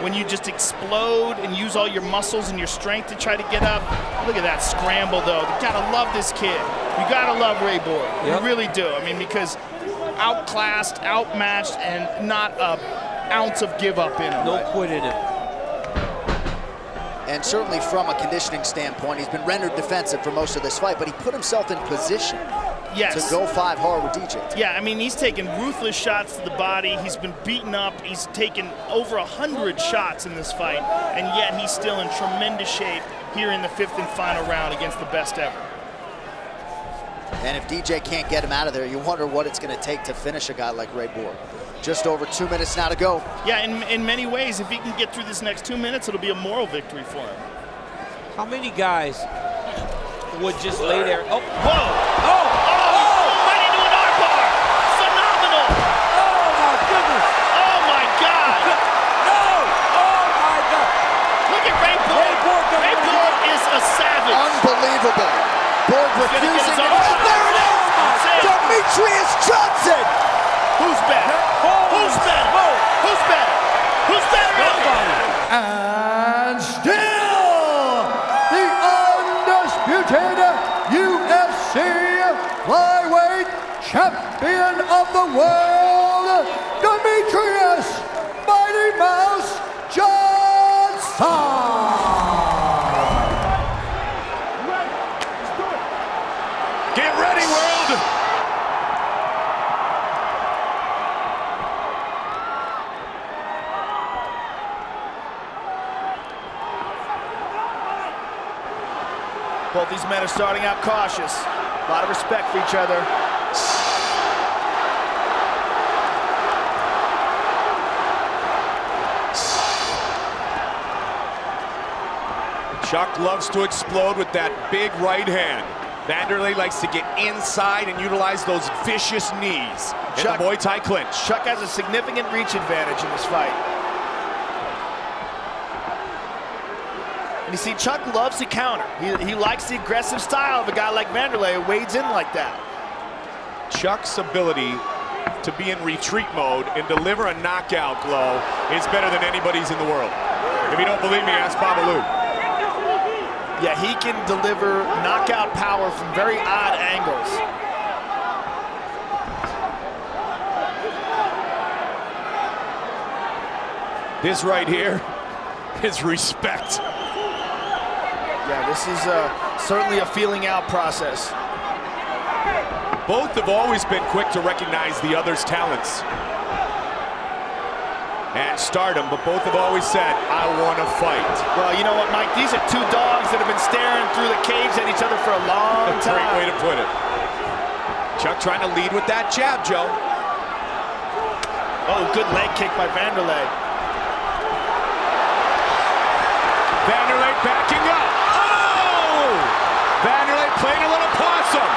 When you just explode and use all your muscles and your strength to try to get up. Look at that scramble, though. You gotta love this kid. You gotta love Ray Borg. You really do. I mean, because outclassed, outmatched, and not a ounce of give up in him. No quit in him. And certainly from a conditioning standpoint, he's been rendered defensive for most of this fight, but he put himself in position to go 5 hard with DJ. Yeah, I mean, he's taken ruthless shots to the body. He's been beaten up. He's taken over 100 shots in this fight, and yet he's still in tremendous shape here in the 5th and final round against the best ever. And if DJ can't get him out of there, you wonder what it's going to take to finish a guy like Ray Borg. Just over 2 minutes now to go. Yeah, in many ways, if he can get through this next 2 minutes, it'll be a moral victory for him. How many guys would just lay there? Oh, whoa! Oh! Right into an armbar! Phenomenal! Oh my goodness! Oh my God! No! Oh my God! Look at Ray Borg! Ray Borg is a savage. Unbelievable. Borg refusing. Oh, there it is! Demetrious Johnson! Who's better? Who's better? Who's better? Who's better? And still, the undisputed UFC flyweight champion of the world, Demetrious Mighty Mouse Johnson. Get ready, world! Both these men are starting out cautious. A lot of respect for each other. Chuck loves to explode with that big right hand. Vanderlei likes to get inside and utilize those vicious knees in the Muay Thai clinch. Chuck has a significant reach advantage in this fight. And you see, Chuck loves to counter. He likes the aggressive style of a guy like Vanderlei who wades in like that. Chuck's ability to be in retreat mode and deliver a knockout blow is better than anybody's in the world. If you don't believe me, ask Babalu. Yeah, he can deliver knockout power from very odd angles. This right here is respect. Yeah, this is certainly a feeling out process. Both have always been quick to recognize the other's talents and stardom, but both have always said, I want to fight. Well, you know what, Mike? These are two dogs that have been staring through the cage at each other for a long time. Great way to put it. Chuck trying to lead with that jab, Joe. Oh, good leg kick by Vanderlei. Vanderlei backing up. Oh! Vanderlei playing a little possum.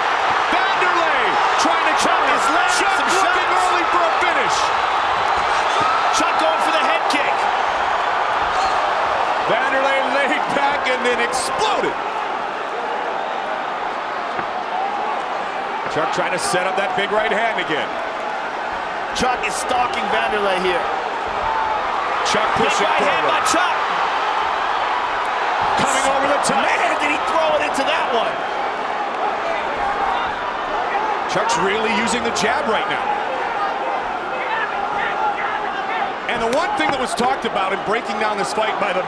Vanderlei trying to counter. His legs, Chuck looking early for a finish. Chuck going for the head kick. Vanderlei laid back and then exploded. Chuck trying to set up that big right hand again. Chuck is stalking Vanderlei here. Chuck pushing right hand by Chuck. Coming over the top. Man, did he throw it into that one. Chuck's really using the jab right now. And the one thing that was talked about in breaking down this fight by the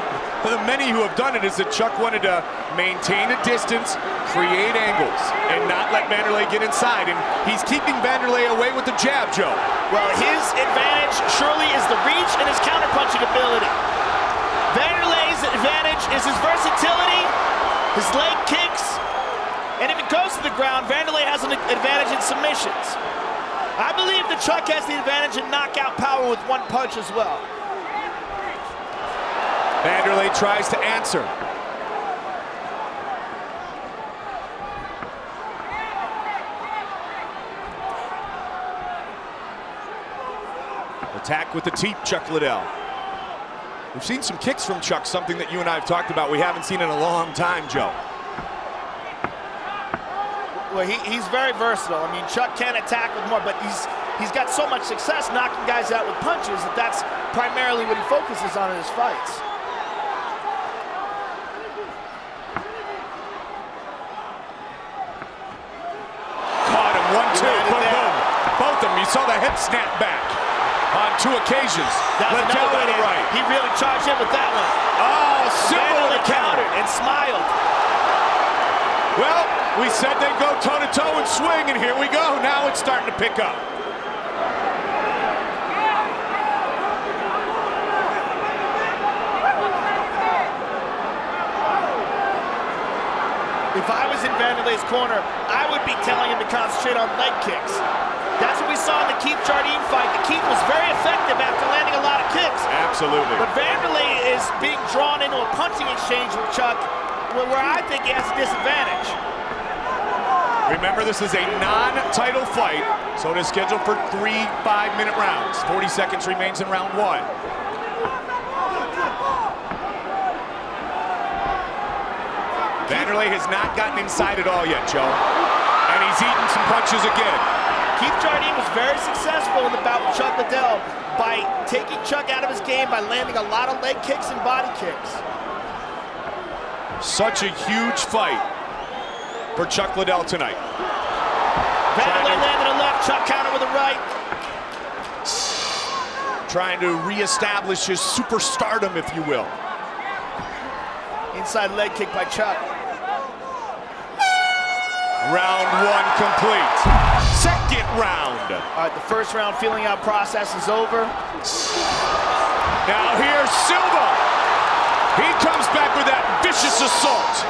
many who have done it is that Chuck wanted to maintain a distance, create angles, and not let Vanderlei get inside. And he's keeping Vanderlei away with the jab, Joe. Well, his advantage surely is the reach and his counterpunching ability. Vanderlei's advantage is his versatility, his leg kicks, and if it goes to the ground, Vanderlei has an advantage in submissions. I believe that Chuck has the advantage in knockout power with one punch as well. Vanderlei tries to answer. Attack with the teep, Chuck Liddell. We've seen some kicks from Chuck, something that you and I have talked about we haven't seen in a long time, Joe. Well, he's very versatile. I mean, Chuck can attack with more, but he's got so much success knocking guys out with punches that that's primarily what he focuses on in his fights. Caught him, 1-2, boom, boom. Both of them, you saw the hip snap back on 2 occasions. Liddell to the right. He really charged in with that one. Oh, Silva with a counter. And smiled. Well, we said they'd go toe-to-toe and swing, and here we go. Now it's starting to pick up. If I was in Vanderlei's corner, I would be telling him to concentrate on leg kicks. That's what we saw in the Keith Jardine fight. The Keith was very effective after landing a lot of kicks. Absolutely. But Vanderlei is being drawn into a punching exchange with Chuck, where I think he has a disadvantage. Remember, this is a non-title fight, so it is scheduled for 3 5-minute rounds. 40 seconds remains in round 1. Vanderlei has not gotten inside at all yet, Joe. And he's eaten some punches again. Keith Jardine was very successful in the bout with Chuck Liddell by taking Chuck out of his game by landing a lot of leg kicks and body kicks. Such a huge fight for Chuck Liddell tonight. Vanderlei landed a left, Chuck counter with a right. Trying to reestablish his superstardom, if you will. Inside leg kick by Chuck. Round 1 complete. Second round. All right, the first round feeling out process is over. Now here's Silva. He comes back with that vicious assault.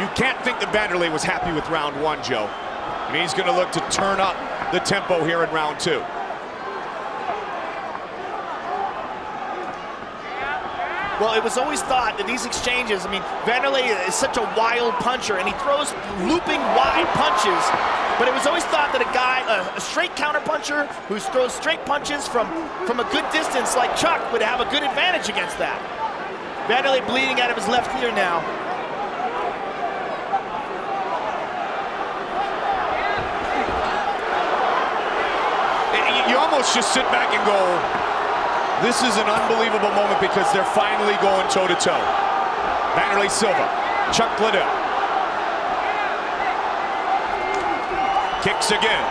You can't think that Vanderlei was happy with round 1, Joe. And he's going to look to turn up the tempo here in round 2. Well, it was always thought that these exchanges, I mean, Vanderlei is such a wild puncher, and he throws looping wide punches. But it was always thought that a straight counter puncher who throws straight punches from a good distance like Chuck would have a good advantage against that. Vanderlei bleeding out of his left ear now. You almost just sit back and go, this is an unbelievable moment because they're finally going toe-to-toe. Vanderlei Silva, Chuck Liddell. Kicks again.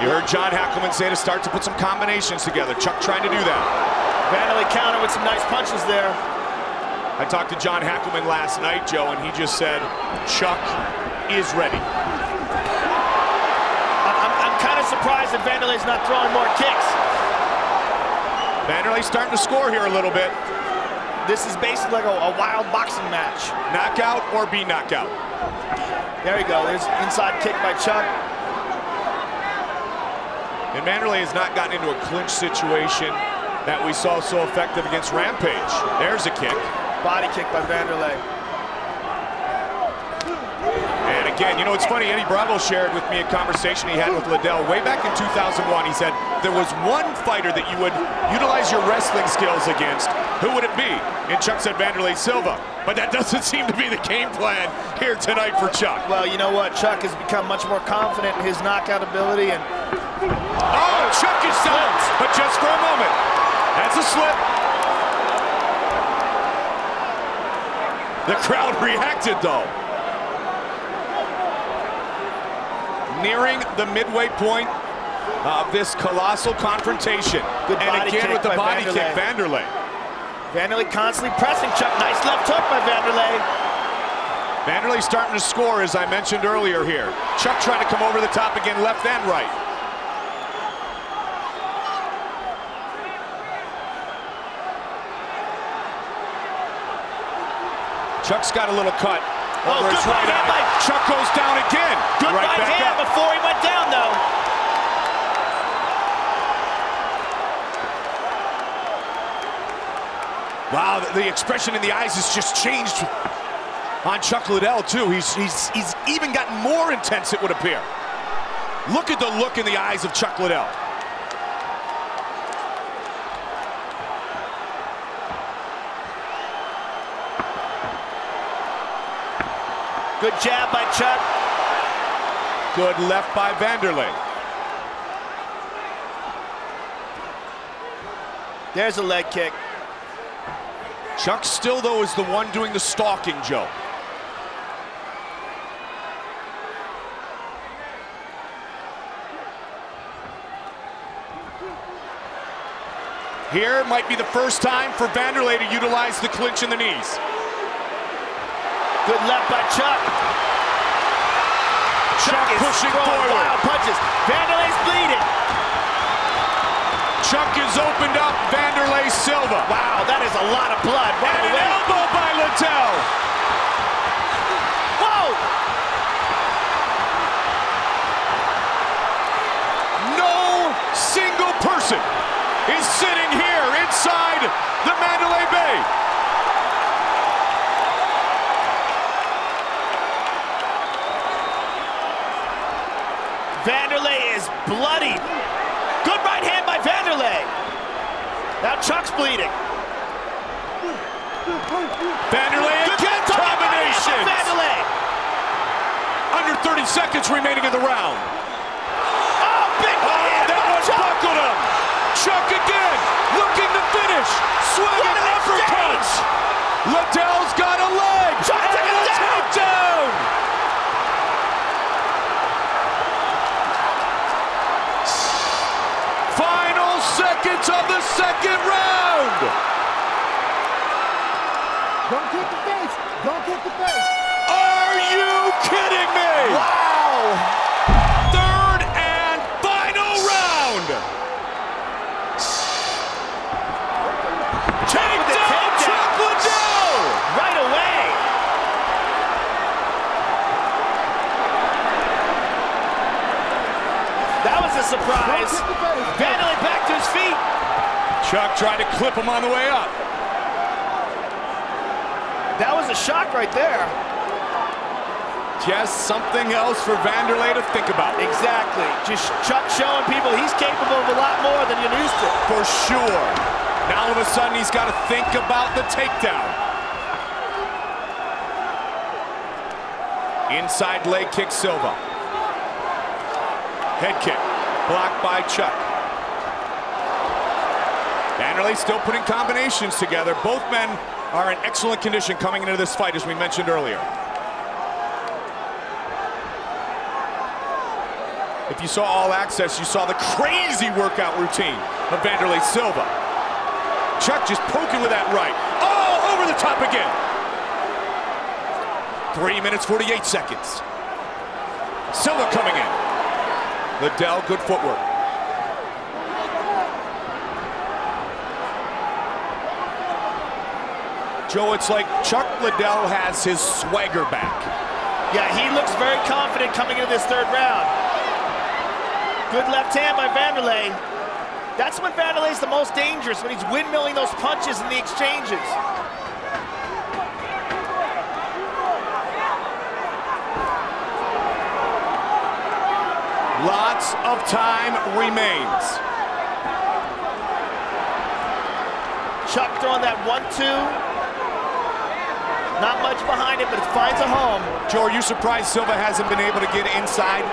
You heard John Hackleman say to start to put some combinations together. Chuck trying to do that. Vanderlei counter with some nice punches there. I talked to John Hackleman last night, Joe, and he just said, Chuck is ready. I'm kind of surprised that Vanderlei's not throwing more kicks. Vanderlei's starting to score here a little bit. This is basically like a wild boxing match. Knockout or be knockout. There you go. There's inside kick by Chuck. And Vanderlei has not gotten into a clinch situation that we saw so effective against Rampage. There's a kick. Body kick by Vanderlei. And again, you know, it's funny, Eddie Bravo shared with me a conversation he had with Liddell way back in 2001. He said, there was one fighter that you would utilize your wrestling skills against. Who would it be? And Chuck said Vanderlei Silva. But that doesn't seem to be the game plan here tonight for Chuck. Well, you know what? Chuck has become much more confident in his knockout ability. And oh, Chuck is down, but just for a moment. That's a slip. The crowd reacted, though. Nearing the midway point of this colossal confrontation. Good and body again kick with the by body Vanderlei. kick, Vanderlei. Vanderlei constantly pressing Chuck. Nice left hook by Vanderlei. Vanderlei starting to score, as I mentioned earlier here. Chuck trying to come over the top again, left and right. Chuck's got a little cut. Oh, good right hand by Chuck goes down again. Good right hand up. before he went down, though. Wow, the expression in the eyes has just changed on Chuck Liddell, too. He's even gotten more intense, it would appear. Look at the look in the eyes of Chuck Liddell. Good jab by Chuck. Good left by Vanderlei. There's a leg kick. Chuck still, though, is the one doing the stalking, Joe. Here might be the first time for Vanderlei to utilize the clinch in the knees. Good left by Chuck. Chuck is pushing forward. Wild punches. Vanderlei's bleeding. Chuck is opened up. Vanderlei Silva. Wow, that is a lot of blood. And an elbow by Liddell. Whoa! No single person is sitting here inside the Mandalay Bay. Vanderlei is bloody. Good right hand by Vanderlei. Now Chuck's bleeding. Vanderlei again, combination. Vanderlei. Under 30 seconds remaining in the round. Oh, big right hand that by one Chuck. buckled him. Chuck again, looking to finish. Swinging uppercuts. Liddell's got a leg. Chuck and a takedown. Final seconds of the second round. Don't kick the face. Don't kick the face. Are you kidding me? Wow. Third and final round. Takedown, Chuck Liddell. Right away. That was a surprise. Vanderlei back to his feet. Chuck tried to clip him on the way up. That was a shock right there. Just something else for Vanderlei to think about. Exactly. Just Chuck showing people he's capable of a lot more than you're used to. For sure. Now all of a sudden he's got to think about the takedown. Inside leg kick Silva. Head kick. Blocked by Chuck. Vanderlei still putting combinations together. Both men are in excellent condition coming into this fight, as we mentioned earlier. If you saw All Access, you saw the crazy workout routine of Vanderlei Silva. Chuck just poking with that right. Oh, over the top again. 3 minutes, 48 seconds. Silva coming in. Liddell, good footwork. Joe, it's like Chuck Liddell has his swagger back. Yeah, he looks very confident coming into this third round. Good left hand by Vanderlei. That's when Vanderlei's the most dangerous, when he's windmilling those punches in the exchanges. Lots of time remains. Chuck throwing that 1-2. Not much behind it, but it finds a home. Joe, are you surprised Silva hasn't been able to get inside?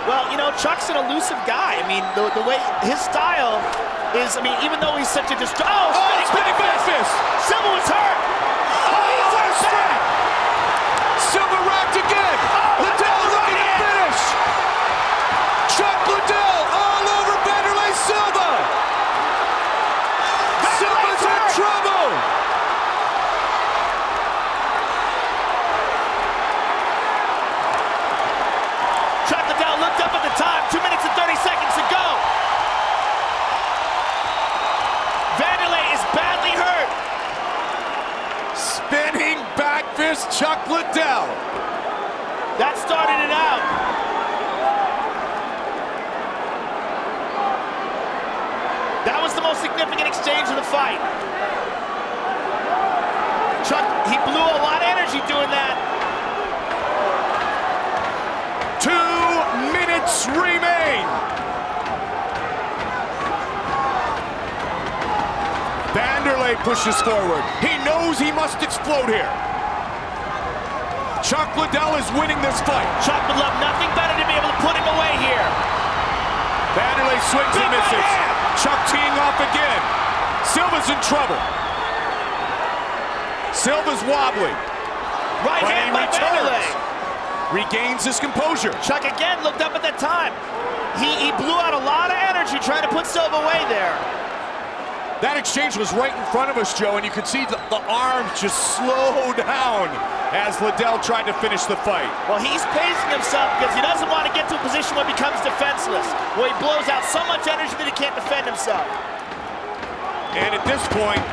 Well, you know, Chuck's an elusive guy. I mean, the way his style is, I mean, even though he's such a spinning back fist! Silva was hurt! Oh, what a strike! Silva rocked again! Liddell looking to finish! Chuck Liddell all over Vanderlei Silva! Silva's in trouble! Chuck Liddell looked up at the time, 2 minutes and 30 seconds to go. Vanderlei is badly hurt. Spinning back fist Chuck Liddell. That started it out. That was the most significant exchange of the fight. Chuck, he blew a lot of energy doing that. 2 minutes remain. Vanderlei pushes forward. He knows he must explode here. Chuck Liddell is winning this fight. Chuck would love nothing better to be able to put him away here. Vanderlei swings and misses. Chuck teeing off again. Silva's in trouble. Silva's wobbly. Right hand by Vanderlei. Regains his composure. Chuck again looked up at that time. He blew out a lot of energy trying to put Silva away there. That exchange was right in front of us, Joe, and you could see the arms just slow down as Liddell tried to finish the fight. Well, he's pacing himself because he doesn't want to get to a position where he becomes defenseless, where he blows out so much energy that he can't defend himself. And at this point,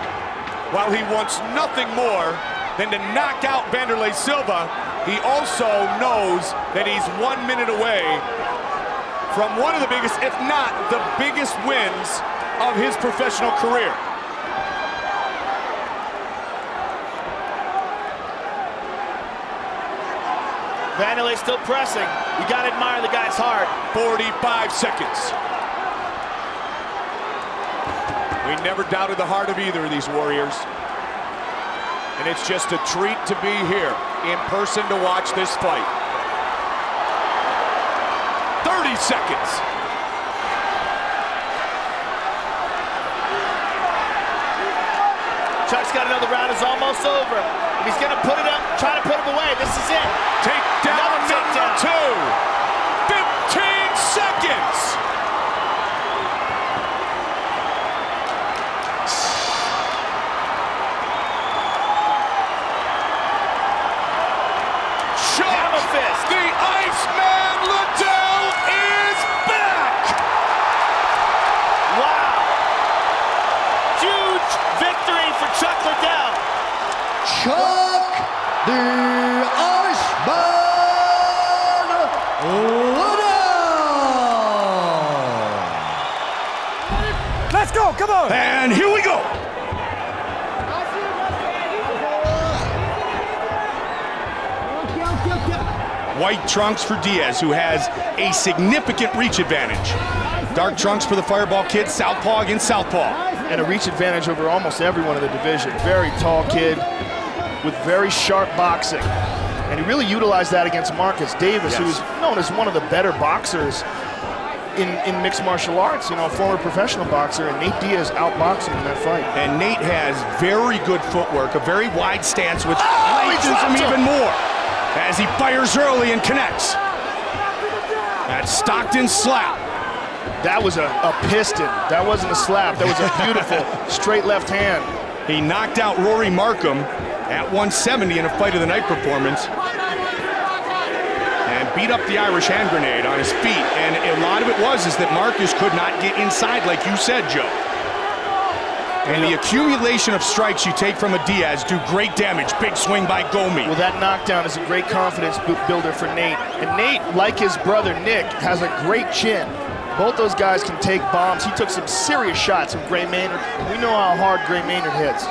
while he wants nothing more than to knock out Vanderlei Silva, he also knows that he's 1 minute away from one of the biggest, if not the biggest wins of his professional career. Vanderlei still pressing. You gotta admire the guy's heart. 45 seconds. We never doubted the heart of either of these warriors. And it's just a treat to be here in person to watch this fight. 30 seconds. Chuck's got another round, is almost over. If he's gonna put it up, try to put him away, this is it. Takedown number 2. 15 seconds. Hammer fist. The Iceman Liddell is back. Wow. Huge victory for Chuck Liddell. Chuck the Iceman Liddell. Let's go, come on. And here we go. White trunks for Diaz, who has a significant reach advantage. Dark trunks for the Fireball kid, southpaw against southpaw. And a reach advantage over almost everyone in the division. Very tall kid with very sharp boxing. And he really utilized that against Marcus Davis, Yes. who's known as one of the better boxers in mixed martial arts, you know, a former professional boxer, and Nate Diaz outboxed him in that fight. And Nate has very good footwork, a very wide stance, which lightens him even more as he fires early and connects. That Stockton slap. That was a piston. That wasn't a slap. That was a beautiful straight left hand. He knocked out Rory Markham at 170 in a fight of the night performance. And beat up the Irish hand grenade on his feet. And a lot of it is that Marcus could not get inside, like you said, Joe. And the accumulation of strikes you take from a Diaz do great damage. Big swing by Gomi. Well, that knockdown is a great confidence builder for Nate. And Nate, like his brother Nick, has a great chin. Both those guys can take bombs. He took some serious shots from Gray Maynard. We know how hard Gray Maynard hits.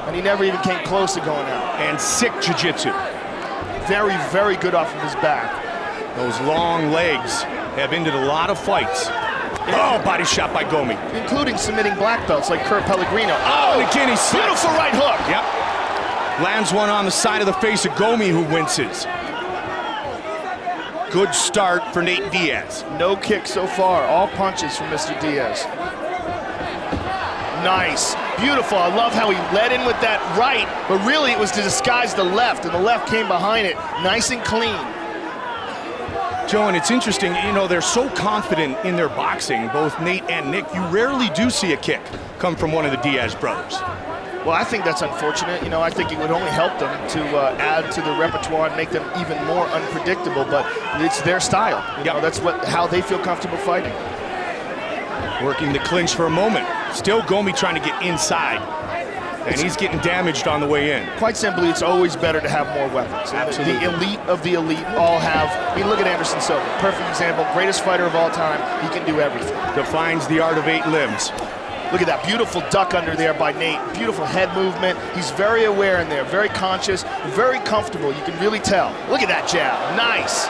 And he never even came close to going out. And sick jiu-jitsu. Very, very good off of his back. Those long legs have ended a lot of fights. Oh, body shot by Gomi. Including submitting black belts like Kurt Pellegrino. Oh, and again he slips. Beautiful right hook. Yep. Lands one on the side of the face of Gomi, who winces. Good start for Nate Diaz. No kick so far. All punches from Mr. Diaz. Nice. Beautiful. I love how he led in with that right, but really it was to disguise the left, and the left came behind it. Nice and clean. Joe, and it's interesting, you know, they're so confident in their boxing, both Nate and Nick. You rarely do see a kick come from one of the Diaz brothers. Well, I think that's unfortunate. You know, I think it would only help them to add to the repertoire and make them even more unpredictable, but it's their style. You know, that's how they feel comfortable fighting. Working the clinch for a moment. Still Gomi trying to get inside, and he's getting damaged on the way in. Quite simply, it's always better to have more weapons. Absolutely. The elite of the elite all have. I mean, look at Anderson Silva. Perfect example. Greatest fighter of all time. He can do everything. Defines the art of 8 limbs. Look at that beautiful duck under there by Nate. Beautiful head movement. He's very aware in there, very conscious, very comfortable. You can really tell. Look at that jab. Nice.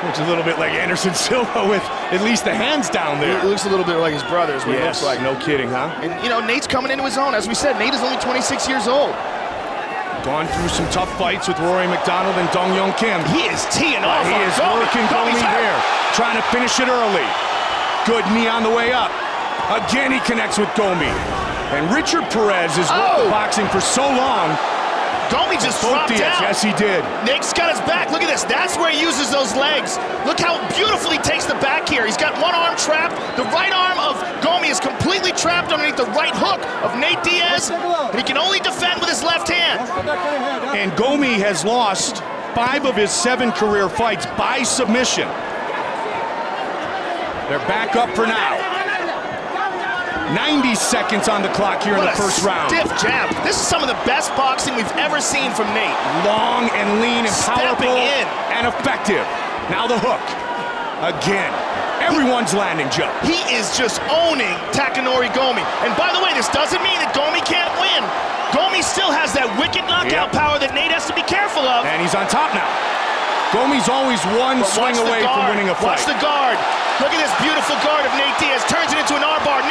Looks a little bit like Anderson Silva with at least the hands down there. He looks a little bit like his brother, is what he looks like. No kidding, huh? And, you know, Nate's coming into his own. As we said, Nate is only 26 years old. Gone through some tough fights with Rory McDonald and Dong Young Kim. He is teeing off. He is working Gomi here, trying to finish it early. Good knee on the way up. Again, he connects with Gomi. And Richard Perez has worked the boxing for so long. Gomi just dropped down. Yes, he did. Nate's got his back. Look at this. That's where he uses those legs. Look how beautifully he takes the back here. He's got one arm trapped. The right arm of Gomi is completely trapped underneath the right hook of Nate Diaz. And he can only defend with his left hand. And Gomi has lost 5 of his 7 career fights by submission. They're back up for now. 90 seconds on the clock here in the first round. Stiff jab. This is some of the best boxing we've ever seen from Nate. Long and lean and powerful and effective. Now the hook. Again. Everyone's landing, Joe. He is just owning Takanori Gomi. And by the way, this doesn't mean that Gomi can't win. Gomi still has that wicked knockout power that Nate has to be careful of. And he's on top now. Gomi's always one swing away from winning a fight. Watch the guard. Look at this beautiful guard of Nate Diaz. Turns it into an armbar.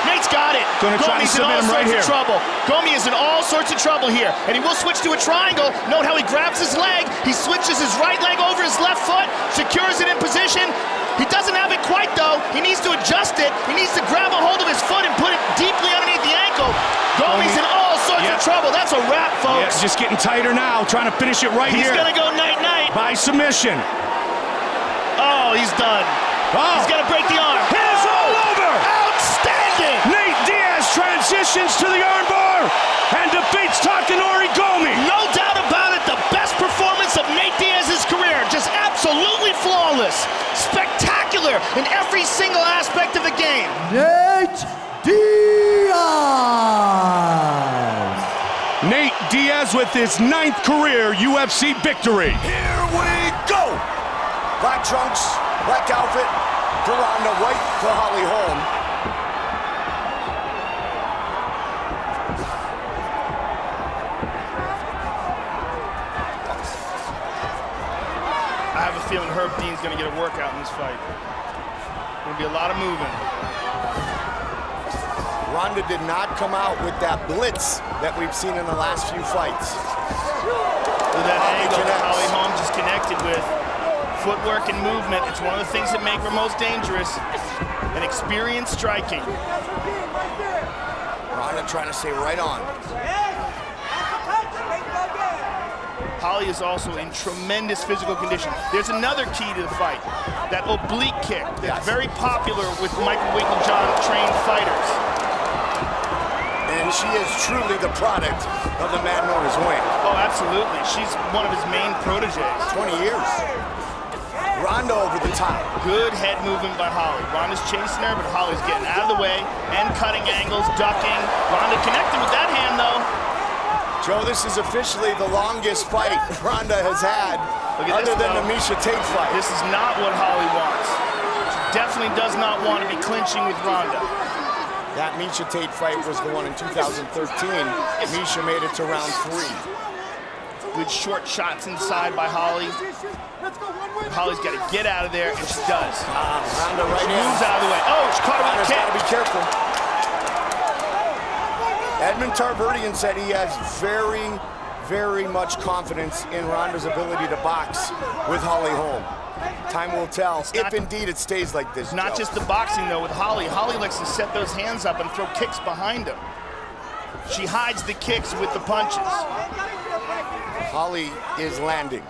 Nate's got it. Gomi's in all sorts of trouble. Gomi is in all sorts of trouble here. And he will switch to a triangle. Note how he grabs his leg. He switches his right leg over his left foot. Secures it in position. He doesn't have it quite, though. He needs to adjust it. He needs to grab a hold of his foot and put it deeply underneath the ankle. Gomi's in all sorts of trouble. That's a wrap, folks. Just getting tighter now. Trying to finish it here. He's going to go night-night. By submission. Oh, he's done. Oh. He's got to break the arm. It is all over. Outstanding. Nate Diaz transitions to the armbar and defeats Takanori Gomi. No doubt about it, the best performance of Nate Diaz's career. Just absolutely flawless. Spectacular in every single aspect of the game. Nate Diaz. Nate Diaz with his 9th career UFC victory. Here we go. Black trunks, black outfit for Ronda, white for Holly Holm. I have a feeling Herb Dean's going to get a workout in this fight. Going to be a lot of moving. Ronda did not come out with that blitz that we've seen in the last few fights. With that angle that Holly Holm just connected with. Footwork and movement, it's one of the things that make her most dangerous. And experience striking. Ronda trying to stay right on. Holly is also in tremendous physical condition. There's another key to the fight, that oblique kick that's very popular with Michael Winklejohn trained fighters. And she is truly the product of the man known as Wayne. Oh, absolutely. She's one of his main proteges. 20 years. Ronda over the top. Good head movement by Holly. Ronda's chasing her, but Holly's getting out of the way and cutting angles, ducking. Ronda connected with that hand, though. Joe, this is officially the longest fight Ronda has had, other than the Miesha Tate fight. This is not what Holly wants. She definitely does not want to be clinching with Ronda. That Miesha Tate fight was the one in 2013. Miesha made it to round 3. Good short shots inside by Holly. Holly's got to get out of there, and she does. Ronda right in. Moves out of the way. Oh, she caught her with a kick. Ronda's got to be careful. Edmund Tarverdian said he has very, very much confidence in Ronda's ability to box with Holly Holm. Time will tell if indeed it stays like this. Not just the boxing, though, with Holly. Holly likes to set those hands up and throw kicks behind him. She hides the kicks with the punches. Holly is landing.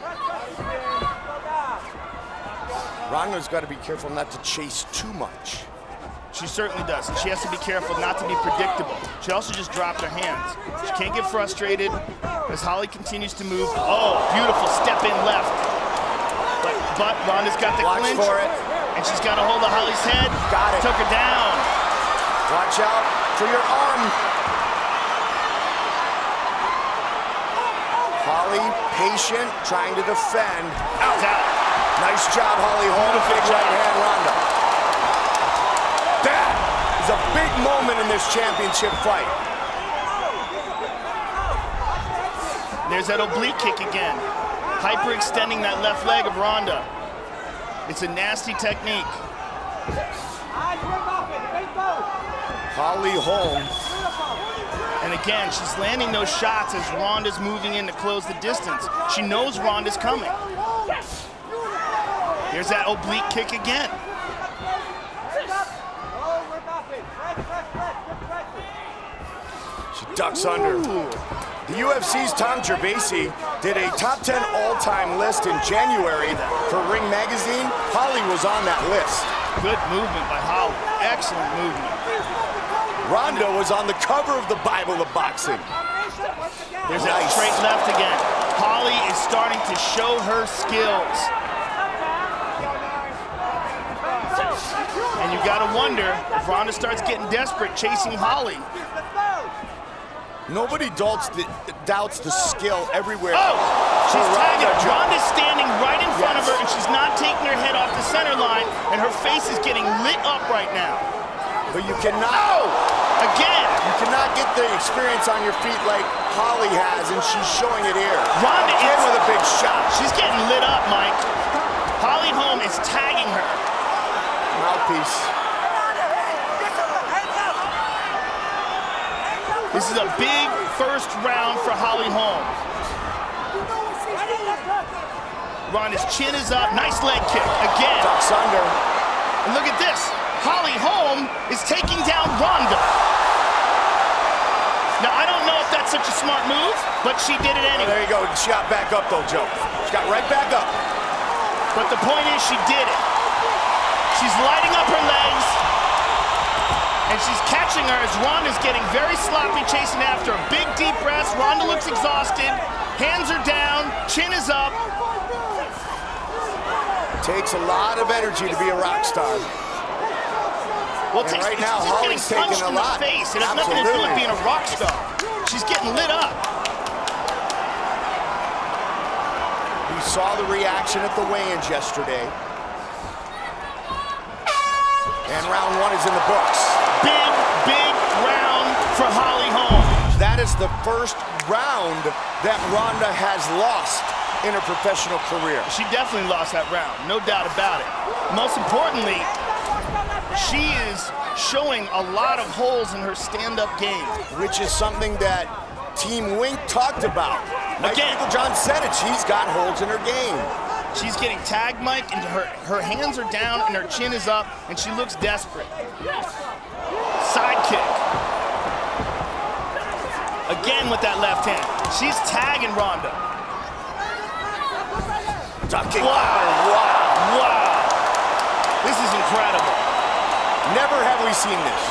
Ronda's got to be careful not to chase too much. She certainly does, and she has to be careful not to be predictable. She also just dropped her hands. She can't get frustrated as Holly continues to move. Oh, beautiful step in left. But Ronda's got the clinch. For it. And she's got a hold of Holly's head. Got it. Took her down. Watch out for your arm. Holly, patient, trying to defend. Out. Nice job, Holly Holm. Big right hand, Ronda. That is a big moment in this championship fight. There's that oblique kick again. Hyperextending that left leg of Ronda. It's a nasty technique. Holly Holm. And again, she's landing those shots as Ronda's moving in to close the distance. She knows Ronda's coming. There's that oblique kick again. She ducks under. The UFC's Tom Gervasi did a top 10 all-time list in January for Ring Magazine. Holly was on that list. Good movement by Holly. Excellent movement. Ronda was on the cover of the Bible of boxing. There's that straight left again. Holly is starting to show her skills. And you gotta wonder if Ronda starts getting desperate chasing Holly. Nobody doubts the skill everywhere. Oh! She's tagging. Ronda's standing right in front of her, and she's not taking her head off the center line, and her face is getting lit up right now. But you cannot. Oh! Again! You cannot get the experience on your feet like Holly has, and she's showing it here. Ronda in with a big shot. She's getting lit up, Mike. Holly Holm is tagging her. Mouthpiece. This is a big first round for Holly Holm. Ronda's chin is up. Nice leg kick again. Ducks under. And look at this. Holly Holm is taking down Ronda. Now, I don't know if that's such a smart move, but she did it anyway. There you go. She got back up, though, Joe. She got right back up. But the point is, she did it. She's lighting up her legs, and she's catching her as Ronda's getting very sloppy, chasing after her. Big, deep breaths. Ronda looks exhausted. Hands are down. Chin is up. Takes a lot of energy to be a rock star. Well, right now, Holly's taking a lot. In the face. It has nothing to do with being a rock star. She's getting lit up. We saw the reaction at the weigh-ins yesterday. And round 1 is in the books. Big round for Holly Holm. That is the first round that Ronda has lost in her professional career. She definitely lost that round, no doubt about it. Most importantly, she is showing a lot of holes in her stand-up game. Which is something that Team Wink talked about. Mike Again. John said it, she's got holes in her game. She's getting tagged, Mike, and her hands are down and her chin is up, and she looks desperate. Side kick. Again with that left hand. She's tagging Ronda. Ducking. Wow. Wow. This is incredible. Never have we seen this.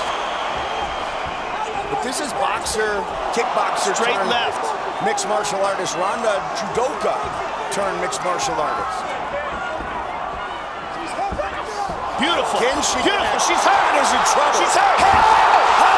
But this is boxer, kickboxer, straight turned left. Mixed martial artist Ronda judoka turned mixed martial artist. Beautiful. Can she Beautiful. connect? She's hurt. Ronda's in trouble. She's hurt.